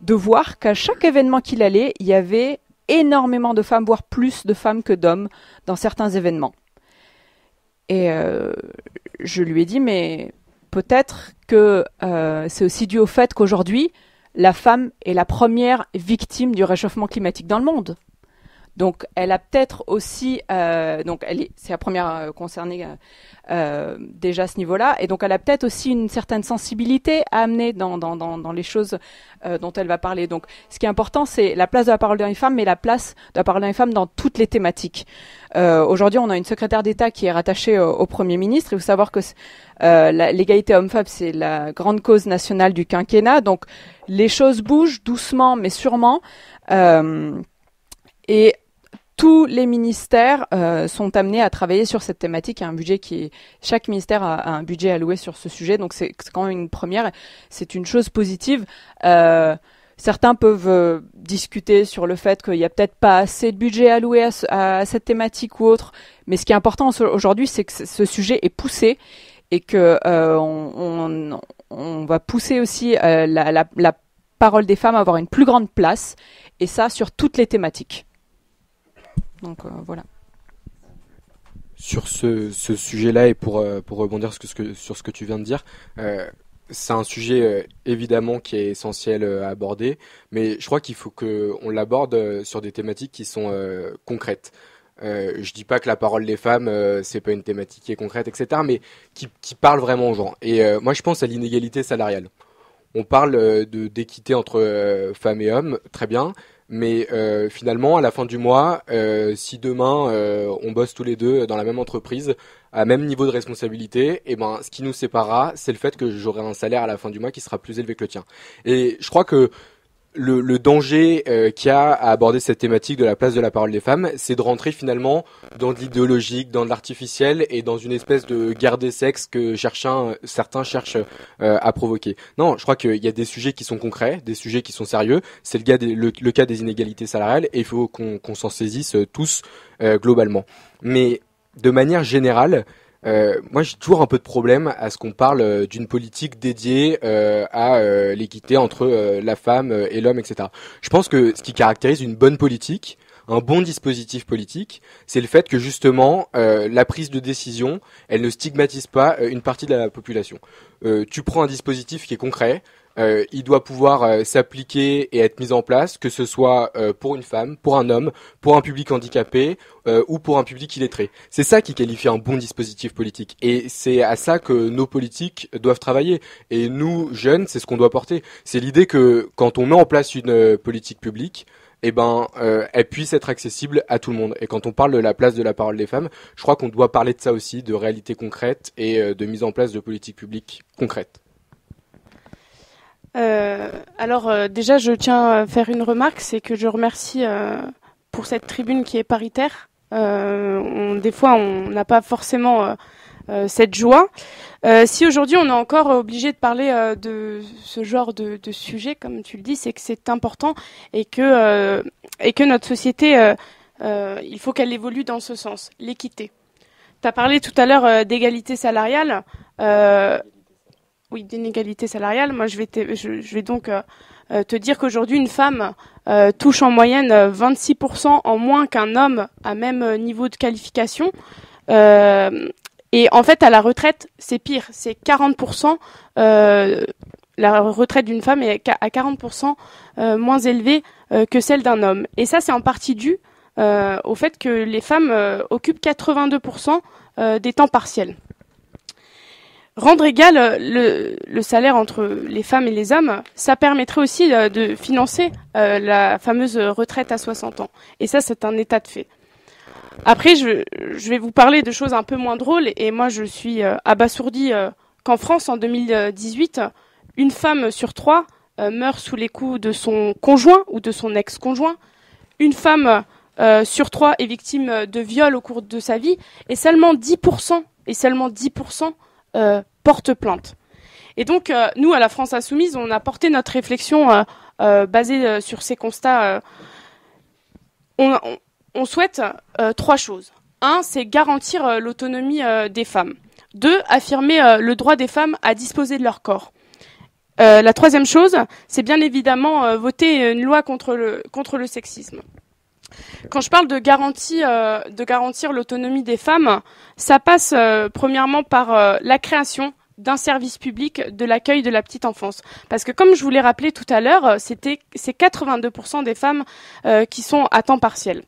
de voir qu'à chaque événement qu'il allait, il y avait énormément de femmes, voire plus de femmes que d'hommes dans certains événements. Et je lui ai dit, mais peut-être que c'est aussi dû au fait qu'aujourd'hui, la femme est la première victime du réchauffement climatique dans le monde. Donc, elle a peut-être aussi, c'est la première concernée déjà à ce niveau-là, et donc elle a peut-être aussi une certaine sensibilité à amener dans les choses dont elle va parler. Donc, ce qui est important, c'est la place de la parole des femmes, mais la place de la parole des femmes dans toutes les thématiques. Aujourd'hui, on a une secrétaire d'État qui est rattachée au Premier ministre. Il faut savoir que l'égalité homme-femme, c'est la grande cause nationale du quinquennat. Donc, les choses bougent doucement, mais sûrement. Et tous les ministères sont amenés à travailler sur cette thématique. Il y a un budget chaque ministère a un budget alloué sur ce sujet, donc c'est quand même une première. C'est une chose positive. Certains peuvent discuter sur le fait qu'il y a peut-être pas assez de budget alloué à cette thématique ou autre, mais ce qui est important aujourd'hui, c'est que ce sujet est poussé et que on va pousser aussi la parole des femmes à avoir une plus grande place, et ça sur toutes les thématiques. Donc voilà. Sur ce sujet-là, et pour rebondir sur ce que tu viens de dire, c'est un sujet évidemment qui est essentiel à aborder, mais je crois qu'il faut qu'on l'aborde sur des thématiques qui sont concrètes. Je dis pas que la parole des femmes c'est pas une thématique qui est concrète, etc., mais qui parle vraiment aux gens. Et moi je pense à l'inégalité salariale. On parle d'équité entre femmes et hommes, très bien. Mais finalement, à la fin du mois, si demain on bosse tous les deux dans la même entreprise, à même niveau de responsabilité, et ben, ce qui nous séparera, c'est le fait que j'aurai un salaire à la fin du mois qui sera plus élevé que le tien. Et je crois que le danger qu'il y a à aborder cette thématique de la place de la parole des femmes, c'est de rentrer finalement dans de l'idéologique, dans de l'artificiel et dans une espèce de guerre des sexes que certains cherchent à provoquer. Non, je crois qu'il y a des sujets qui sont concrets, des sujets qui sont sérieux. C'est le cas des inégalités salariales, et il faut qu'on s'en saisisse tous globalement. Mais de manière générale, moi j'ai toujours un peu de problème à ce qu'on parle d'une politique dédiée à l'équité entre la femme et l'homme, etc. Je pense que ce qui caractérise une bonne politique, un bon dispositif politique, c'est le fait que justement la prise de décision, elle ne stigmatise pas une partie de la population. Tu prends un dispositif qui est concret, il doit pouvoir s'appliquer et être mis en place, que ce soit pour une femme, pour un homme, pour un public handicapé ou pour un public illettré. C'est ça qui qualifie un bon dispositif politique, et c'est à ça que nos politiques doivent travailler. Et nous, jeunes, c'est ce qu'on doit porter. C'est l'idée que quand on met en place une politique publique, eh ben, elle puisse être accessible à tout le monde. Et quand on parle de la place de la parole des femmes, je crois qu'on doit parler de ça aussi, de réalité concrète et de mise en place de politiques publiques concrètes. Déjà, je tiens à faire une remarque, c'est que je remercie pour cette tribune qui est paritaire. Des fois, on n'a pas forcément cette joie. Si aujourd'hui, on est encore obligé de parler de ce genre de sujet, comme tu le dis, c'est que c'est important et que notre société, il faut qu'elle évolue dans ce sens, l'équité. Tu as parlé tout à l'heure d'égalité salariale. Oui, d'inégalité salariale. Moi, je vais donc te dire qu'aujourd'hui, une femme touche en moyenne 26% en moins qu'un homme à même niveau de qualification. Et en fait, à la retraite, c'est pire. C'est 40%. La retraite d'une femme est à 40% moins élevée que celle d'un homme. Et ça, c'est en partie dû au fait que les femmes occupent 82% des temps partiels. Rendre égal le salaire entre les femmes et les hommes, ça permettrait aussi de financer la fameuse retraite à 60 ans. Et ça, c'est un état de fait. Après, je vais vous parler de choses un peu moins drôles. Et moi, je suis abasourdie qu'en France, en 2018, une femme sur 3 meurt sous les coups de son conjoint ou de son ex-conjoint. Une femme sur 3 est victime de viol au cours de sa vie. Et seulement 10% porte plainte. Et donc, nous, à la France Insoumise, on a porté notre réflexion basée sur ces constats on souhaite 3 choses. 1, c'est garantir l'autonomie des femmes. 2, affirmer le droit des femmes à disposer de leur corps. La 3e chose, c'est bien évidemment voter une loi contre le sexisme. Quand je parle de garantir l'autonomie des femmes, ça passe premièrement par la création d'un service public de l'accueil de la petite enfance. Parce que comme je vous l'ai rappelé tout à l'heure, c'est 82% des femmes qui sont à temps partiel.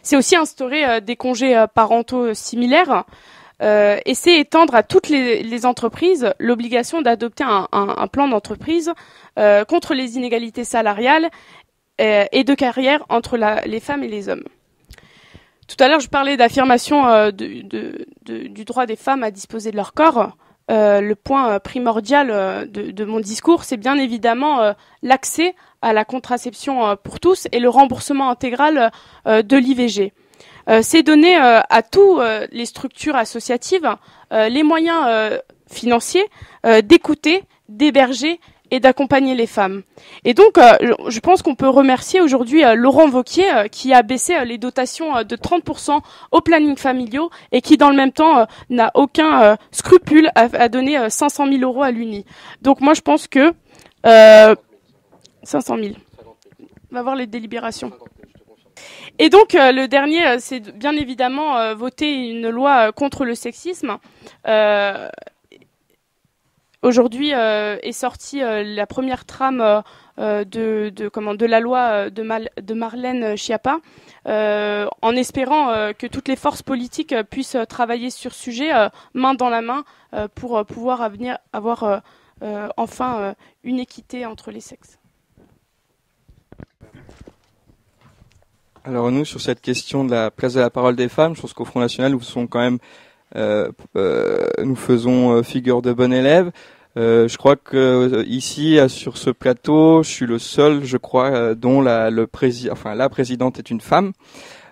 C'est aussi instaurer des congés parentaux similaires et c'est étendre à toutes les entreprises l'obligation d'adopter un plan d'entreprise contre les inégalités salariales et de carrière entre les femmes et les hommes. Tout à l'heure, je parlais d'affirmation du droit des femmes à disposer de leur corps. Le point primordial de mon discours, c'est bien évidemment l'accès à la contraception pour tous et le remboursement intégral de l'IVG. C'est donner à tous les structures associatives les moyens financiers d'écouter, d'héberger et d'accompagner les femmes. Et donc, je pense qu'on peut remercier aujourd'hui Laurent Wauquiez qui a baissé les dotations de 30% aux plannings familiaux et qui, dans le même temps, n'a aucun scrupule à donner 500 000 euros à l'UNI. Donc moi, je pense que 500 000. On va voir les délibérations. Et donc, le dernier, c'est bien évidemment voter une loi contre le sexisme. Aujourd'hui est sortie la première trame de la loi de Marlène Schiappa, en espérant que toutes les forces politiques puissent travailler sur ce sujet main dans la main pour pouvoir avoir enfin une équité entre les sexes. Alors nous, sur cette question de la place de la parole des femmes, je pense qu'au Front National, nous faisons figure de bon élève. Je crois que ici, sur ce plateau, je suis le seul, je crois, dont la présidente est une femme.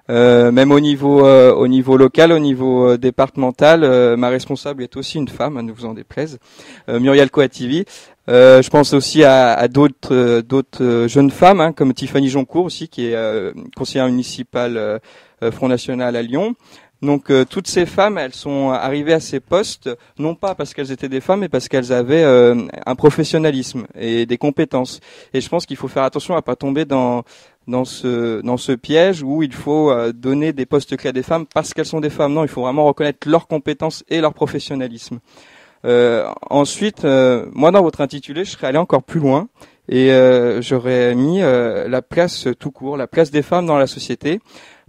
Même au niveau local, au niveau départemental, ma responsable est aussi une femme, à ne vous en déplaise, Muriel Coativi. Je pense aussi à d'autres jeunes femmes, comme Tiffany Joncourt aussi, qui est conseillère municipale Front National à Lyon. Donc toutes ces femmes, elles sont arrivées à ces postes non pas parce qu'elles étaient des femmes, mais parce qu'elles avaient un professionnalisme et des compétences. Et je pense qu'il faut faire attention à pas tomber dans ce piège où il faut donner des postes clés à des femmes parce qu'elles sont des femmes. Non, il faut vraiment reconnaître leurs compétences et leur professionnalisme. Ensuite, moi dans votre intitulé, je serais allé encore plus loin et j'aurais mis la place tout court, la place des femmes dans la société.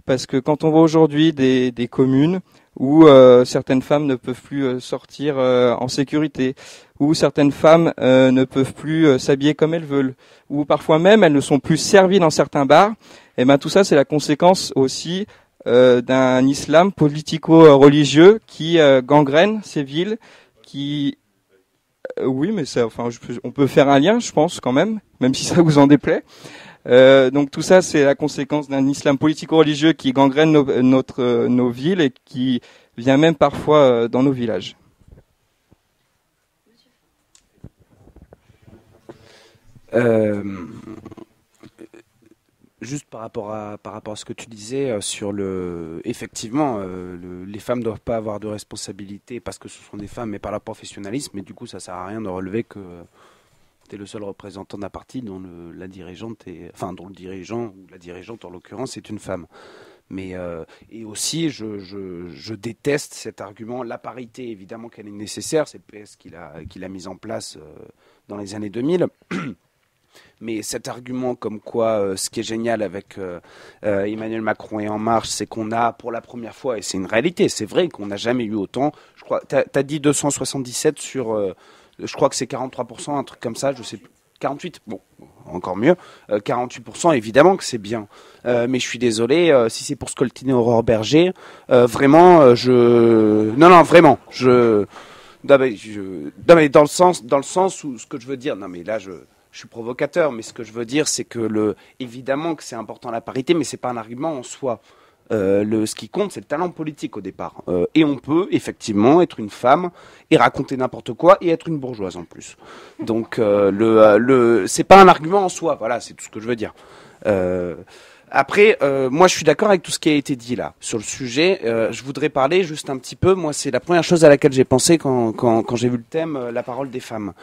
Parce que quand on voit aujourd'hui des communes où certaines femmes ne peuvent plus sortir en sécurité, où certaines femmes ne peuvent plus s'habiller comme elles veulent, ou parfois même elles ne sont plus servies dans certains bars, et ben tout ça c'est la conséquence aussi d'un islam politico-religieux qui gangrène ces villes, qui oui mais ça, enfin on peut faire un lien je pense quand même si ça vous en déplaît. Donc tout ça, c'est la conséquence d'un islam politico-religieux qui gangrène nos villes et qui vient même parfois dans nos villages. Juste par rapport à ce que tu disais sur effectivement, les femmes ne doivent pas avoir de responsabilité parce que ce sont des femmes, mais par leur professionnalisme. Mais du coup, ça sert à rien de relever que t'es le seul représentant d'un parti dont dont le dirigeant ou la dirigeante en l'occurrence est une femme. Mais et aussi, je déteste cet argument. La parité, évidemment qu'elle est nécessaire. C'est le PS qui l'a mise en place dans les années 2000. Mais cet argument comme quoi ce qui est génial avec Emmanuel Macron et En Marche, c'est qu'on a pour la première fois, et c'est une réalité, c'est vrai qu'on n'a jamais eu autant. Je crois, t'as dit 277 sur... je crois que c'est 43%, un truc comme ça, je sais plus. 48, bon, encore mieux. 48%, évidemment que c'est bien. Mais je suis désolé, si c'est pour scoltiner Aurore Berger, vraiment, non, vraiment, non, mais dans le sens où ce que je veux dire, non, mais là, je suis provocateur, mais ce que je veux dire, c'est que évidemment que c'est important la parité, mais c'est pas un argument en soi. Ce qui compte, c'est le talent politique au départ. Et on peut effectivement être une femme et raconter n'importe quoi et être une bourgeoise en plus. Donc c'est pas un argument en soi. Voilà, c'est tout ce que je veux dire. Après, moi, je suis d'accord avec tout ce qui a été dit là sur le sujet. Je voudrais parler juste un petit peu. Moi, c'est la première chose à laquelle j'ai pensé quand j'ai vu le thème, la parole des femmes.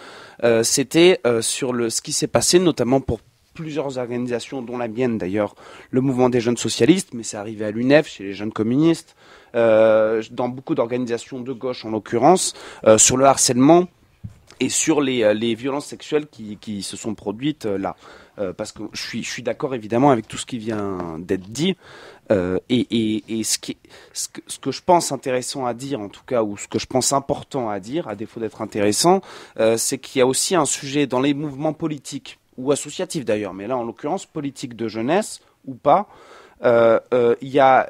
C'était sur ce qui s'est passé, notamment pour plusieurs organisations, dont la mienne d'ailleurs, le mouvement des jeunes socialistes, mais c'est arrivé à l'UNEF, chez les jeunes communistes, dans beaucoup d'organisations de gauche en l'occurrence, sur le harcèlement et sur les violences sexuelles qui se sont produites là. Parce que je suis d'accord évidemment avec tout ce qui vient d'être dit. Et ce que je pense intéressant à dire, en tout cas, ou ce que je pense important à dire, à défaut d'être intéressant, c'est qu'il y a aussi un sujet dans les mouvements politiques, ou associatifs d'ailleurs, mais là en l'occurrence politique de jeunesse ou pas, il y a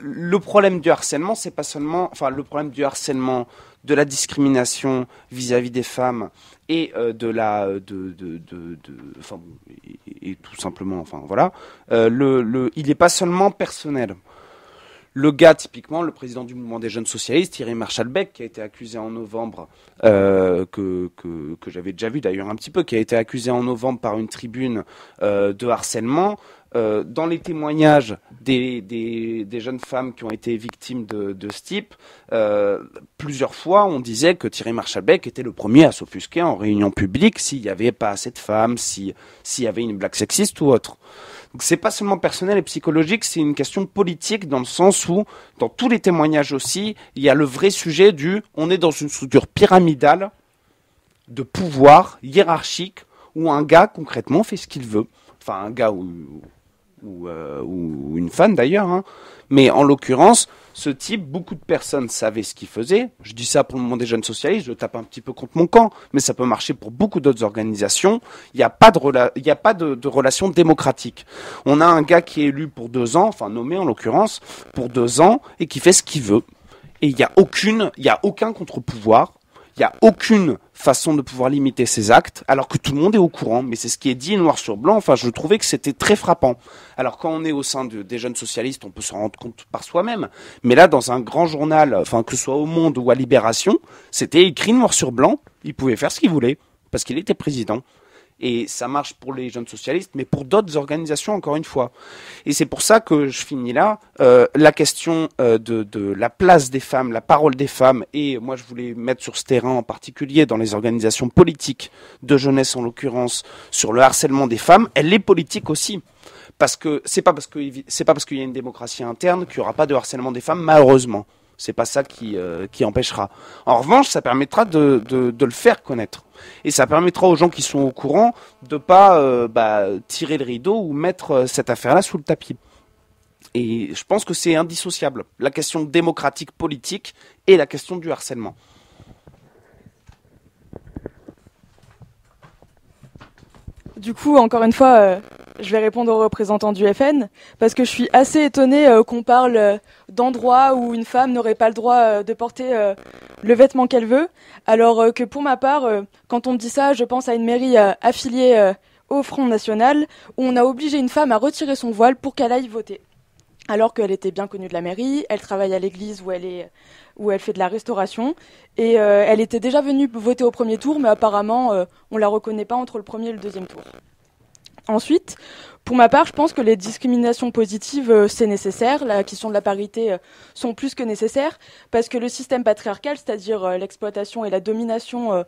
le problème du harcèlement, c'est pas seulement, enfin le problème du harcèlement, de la discrimination vis-à-vis des femmes et enfin, et tout simplement, enfin voilà, il n'est pas seulement personnel. Le gars, typiquement, le président du mouvement des jeunes socialistes, Thierry Marchalbeck, qui a été accusé en novembre, que j'avais déjà vu d'ailleurs un petit peu, qui a été accusé en novembre par une tribune de harcèlement. Dans les témoignages des jeunes femmes qui ont été victimes de ce type, plusieurs fois on disait que Thierry Marchalbeck était le premier à s'offusquer en réunion publique s'il n'y avait pas assez de femmes, s'il y avait une blague sexiste ou autre. Donc c'est pas seulement personnel et psychologique, c'est une question politique dans le sens où, dans tous les témoignages aussi, il y a le vrai sujet on est dans une structure pyramidale de pouvoir hiérarchique où un gars concrètement fait ce qu'il veut. Enfin un gars ou une femme d'ailleurs, hein. Mais en l'occurrence, ce type, beaucoup de personnes savaient ce qu'il faisait. Je dis ça pour le moment des jeunes socialistes, je tape un petit peu contre mon camp, mais ça peut marcher pour beaucoup d'autres organisations. Il n'y a pas de relation démocratique. On a un gars qui est élu pour 2 ans, enfin nommé en l'occurrence, pour 2 ans, et qui fait ce qu'il veut. Et il n'y a aucun contre-pouvoir. Il n'y a aucune façon de pouvoir limiter ses actes, alors que tout le monde est au courant. Mais c'est ce qui est dit noir sur blanc. Enfin, je trouvais que c'était très frappant. Alors, quand on est au sein des jeunes socialistes, on peut s'en rendre compte par soi-même. Mais là, dans un grand journal, enfin, que ce soit au Monde ou à Libération, c'était écrit noir sur blanc. Il pouvait faire ce qu'il voulait, parce qu'il était président. Et ça marche pour les jeunes socialistes, mais pour d'autres organisations, encore une fois. Et c'est pour ça que je finis là. La question de la place des femmes, la parole des femmes, et moi je voulais mettre sur ce terrain en particulier dans les organisations politiques, de jeunesse en l'occurrence, sur le harcèlement des femmes, elle est politique aussi. Parce que c'est pas parce qu'il y a une démocratie interne qu'il n'y aura pas de harcèlement des femmes, malheureusement. C'est pas ça qui empêchera. En revanche, ça permettra de le faire connaître. Et ça permettra aux gens qui sont au courant de pas tirer le rideau ou mettre cette affaire-là sous le tapis. Et je pense que c'est indissociable. La question démocratique, politique et la question du harcèlement. Du coup, encore une fois, je vais répondre aux représentants du FN, parce que je suis assez étonnée qu'on parle d'endroits où une femme n'aurait pas le droit de porter le vêtement qu'elle veut, alors que pour ma part, quand on me dit ça, je pense à une mairie affiliée au Front National, où on a obligé une femme à retirer son voile pour qu'elle aille voter. Alors qu'elle était bien connue de la mairie, elle travaille à l'église où elle fait de la restauration, et elle était déjà venue voter au premier tour, mais apparemment on la reconnaît pas entre le premier et le deuxième tour. Ensuite, pour ma part, je pense que les discriminations positives, c'est nécessaire. La question de la parité sont plus que nécessaires, parce que le système patriarcal, c'est-à-dire l'exploitation et la domination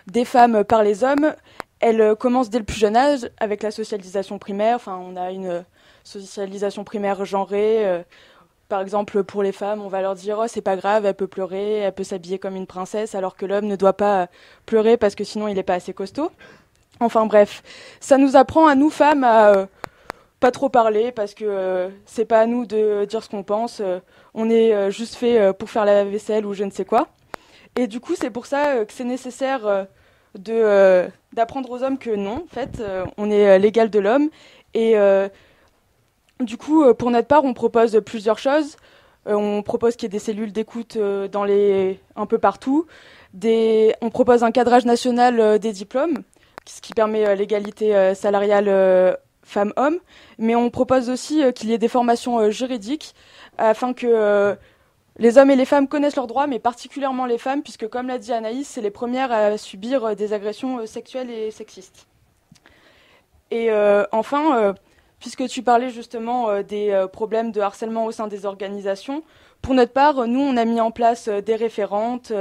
des femmes par les hommes, elle commence dès le plus jeune âge, avec la socialisation primaire. Enfin, on a une socialisation primaire genrée. Par exemple, pour les femmes, on va leur dire « Oh, c'est pas grave, elle peut pleurer, elle peut s'habiller comme une princesse », alors que l'homme ne doit pas pleurer parce que sinon il n'est pas assez costaud. Enfin bref, ça nous apprend à nous femmes à pas trop parler parce que c'est pas à nous de dire ce qu'on pense. On est juste fait pour faire la vaisselle ou je ne sais quoi. Et du coup, c'est pour ça que c'est nécessaire d'apprendre aux hommes que non, en fait, on est l'égal de l'homme. Et du coup, pour notre part, on propose plusieurs choses. On propose qu'il y ait des cellules d'écoute un peu partout. On propose un cadrage national des diplômes, ce qui permet l'égalité salariale femmes-hommes. Mais on propose aussi qu'il y ait des formations juridiques afin que les hommes et les femmes connaissent leurs droits, mais particulièrement les femmes, puisque comme l'a dit Anaïs, c'est les premières à subir des agressions sexuelles et sexistes. Et enfin, puisque tu parlais justement des problèmes de harcèlement au sein des organisations. Pour notre part, nous, on a mis en place des référentes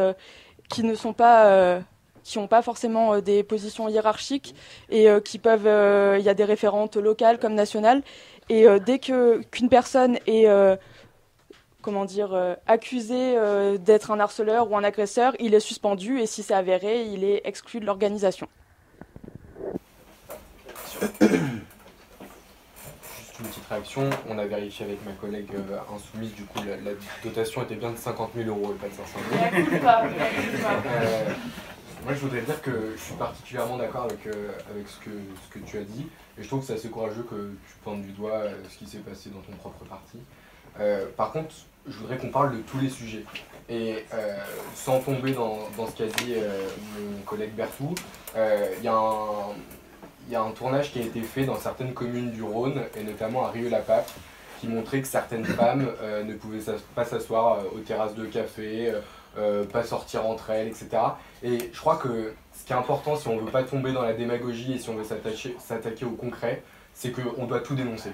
qui ne sont pas... qui n'ont pas forcément des positions hiérarchiques et qui peuvent... Il y a des référentes locales comme nationales. Et dès qu'une personne est accusé d'être un harceleur ou un agresseur, il est suspendu et si c'est avéré, il est exclu de l'organisation. Juste une petite réaction, on a vérifié avec ma collègue insoumise, du coup la dotation était bien de 50 000 € et pas de 500 000. Moi je voudrais dire que je suis particulièrement d'accord avec ce que tu as dit et je trouve que c'est assez courageux que tu pointes du doigt ce qui s'est passé dans ton propre parti. Par contre, je voudrais qu'on parle de tous les sujets et sans tomber dans ce qu'a dit mon collègue Bertou, il y a un tournage qui a été fait dans certaines communes du Rhône et notamment à Rieux-la-Pape qui montrait que certaines femmes ne pouvaient pas s'asseoir aux terrasses de café, pas sortir entre elles, etc. Et je crois que ce qui est important si on ne veut pas tomber dans la démagogie et si on veut s'attaquer au concret, c'est qu'on doit tout dénoncer.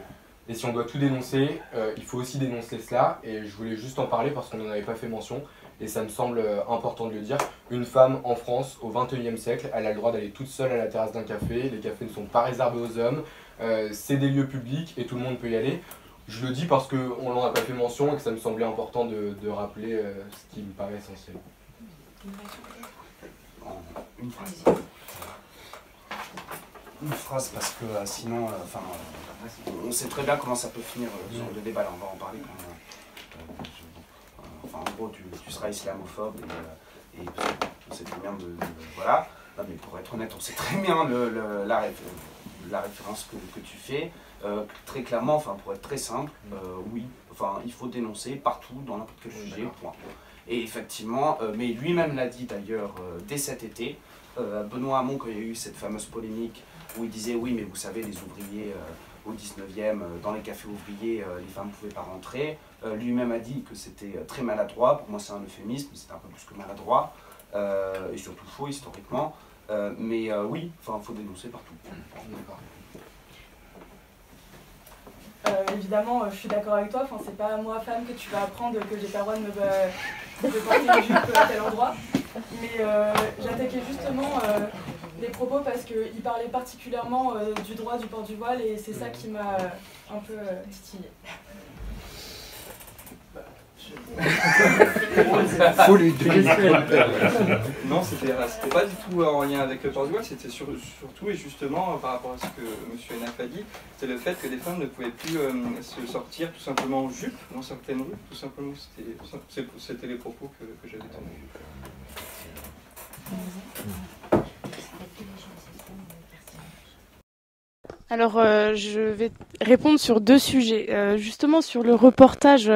Et si on doit tout dénoncer, il faut aussi dénoncer cela. Et je voulais juste en parler parce qu'on n'en avait pas fait mention. Et ça me semble important de le dire. Une femme en France, au XXIe siècle, elle a le droit d'aller toute seule à la terrasse d'un café. Les cafés ne sont pas réservés aux hommes. C'est des lieux publics et tout le monde peut y aller. Je le dis parce qu'on n'en a pas fait mention et que ça me semblait important de rappeler ce qui me paraît essentiel. Une phrase parce que sinon, on sait très bien comment ça peut finir sur le débat, là, on va en parler quand en gros, tu seras islamophobe et on sait très bien voilà. Non, mais pour être honnête, on sait très bien la référence que tu fais. Très clairement, pour être très simple, oui, il faut dénoncer partout, dans n'importe quel sujet, point. Et effectivement, mais lui-même l'a dit d'ailleurs dès cet été, Benoît Hamon, quand il y a eu cette fameuse polémique où il disait oui, mais vous savez, les ouvriers au 19e, dans les cafés ouvriers, les femmes ne pouvaient pas rentrer. Lui-même a dit que c'était très maladroit. Pour moi, c'est un euphémisme, c'est un peu plus que maladroit, et surtout faux historiquement. Mais oui, il faut dénoncer partout. Évidemment, je suis d'accord avec toi. C'est pas moi, femme, que tu vas apprendre que j'ai pas le droit de porter une jupe à tel endroit. Mais j'attaquais justement les propos parce qu'il parlait particulièrement du droit du port du voile et c'est ça qui m'a un peu titillée. Faut lui Non, c'était pas du tout en lien avec le port du voile, c'était surtout et justement par rapport à ce que M. Enaf a dit, c'est le fait que les femmes ne pouvaient plus se sortir tout simplement en jupe dans certaines rues, tout simplement, c'était les propos que j'avais tenus. Alors, je vais répondre sur deux sujets. Justement, sur le reportage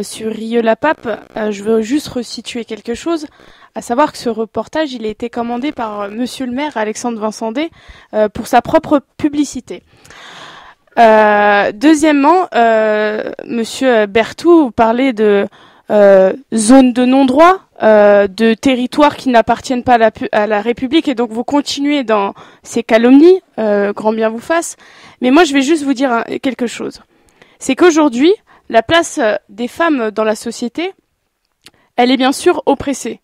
sur Rieux-la-Pape, je veux juste resituer quelque chose, à savoir que ce reportage, il a été commandé par Monsieur le maire, Alexandre Vincendé, pour sa propre publicité. Deuxièmement, Monsieur Bertou parlait de zone de non-droit, de territoires qui n'appartiennent pas à la République, et donc vous continuez dans ces calomnies, grand bien vous fasse. Mais moi, je vais juste vous dire quelque chose. C'est qu'aujourd'hui, la place des femmes dans la société, elle est bien sûr oppressée.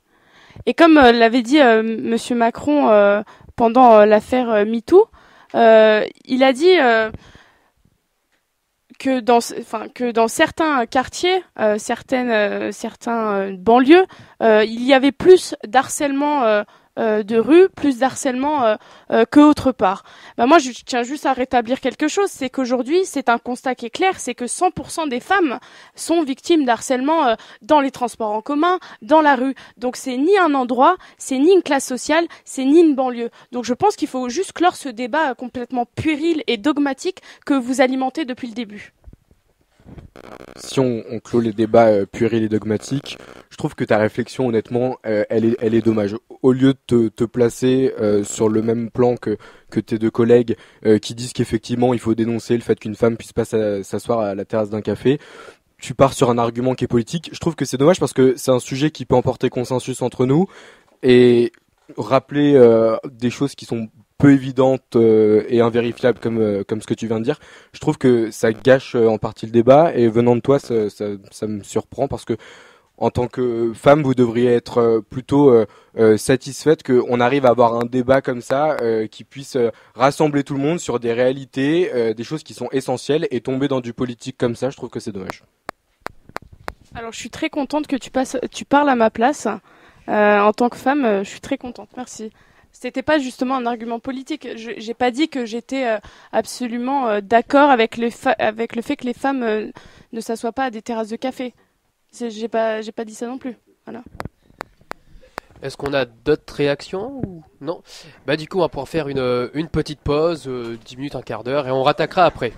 Et comme l'avait dit Monsieur Macron pendant l'affaire MeToo, il a dit que dans certains quartiers, certains banlieues, il y avait plus d'harcèlement de rue, plus d'harcèlement que autre part. Moi, je tiens juste à rétablir quelque chose, c'est qu'aujourd'hui, c'est un constat qui est clair, c'est que 100% des femmes sont victimes d'harcèlement dans les transports en commun, dans la rue. Donc c'est ni un endroit, c'est ni une classe sociale, c'est ni une banlieue. Donc je pense qu'il faut juste clore ce débat complètement puéril et dogmatique que vous alimentez depuis le début. Si on clôt les débats puérils et dogmatiques, je trouve que ta réflexion, honnêtement, elle est dommage. Au lieu de te placer sur le même plan que tes deux collègues qui disent qu'effectivement il faut dénoncer le fait qu'une femme puisse pas s'asseoir à la terrasse d'un café, tu pars sur un argument qui est politique. Je trouve que c'est dommage parce que c'est un sujet qui peut emporter consensus entre nous et rappeler des choses qui sont peu évidente et invérifiable comme ce que tu viens de dire, je trouve que ça gâche en partie le débat. Et venant de toi, ça me surprend parce que en tant que femme, vous devriez être plutôt satisfaite qu'on arrive à avoir un débat comme ça qui puisse rassembler tout le monde sur des réalités, des choses qui sont essentielles, et tomber dans du politique comme ça, je trouve que c'est dommage. Alors, je suis très contente que tu parles à ma place. En tant que femme, je suis très contente. Merci. C'était pas justement un argument politique. J'ai pas dit que j'étais absolument d'accord avec le fait que les femmes ne s'assoient pas à des terrasses de café. J'ai pas dit ça non plus. Voilà. Est-ce qu'on a d'autres réactions ou non? Bah du coup on va pouvoir faire une petite pause, 10 minutes, un quart d'heure, et on rattaquera après.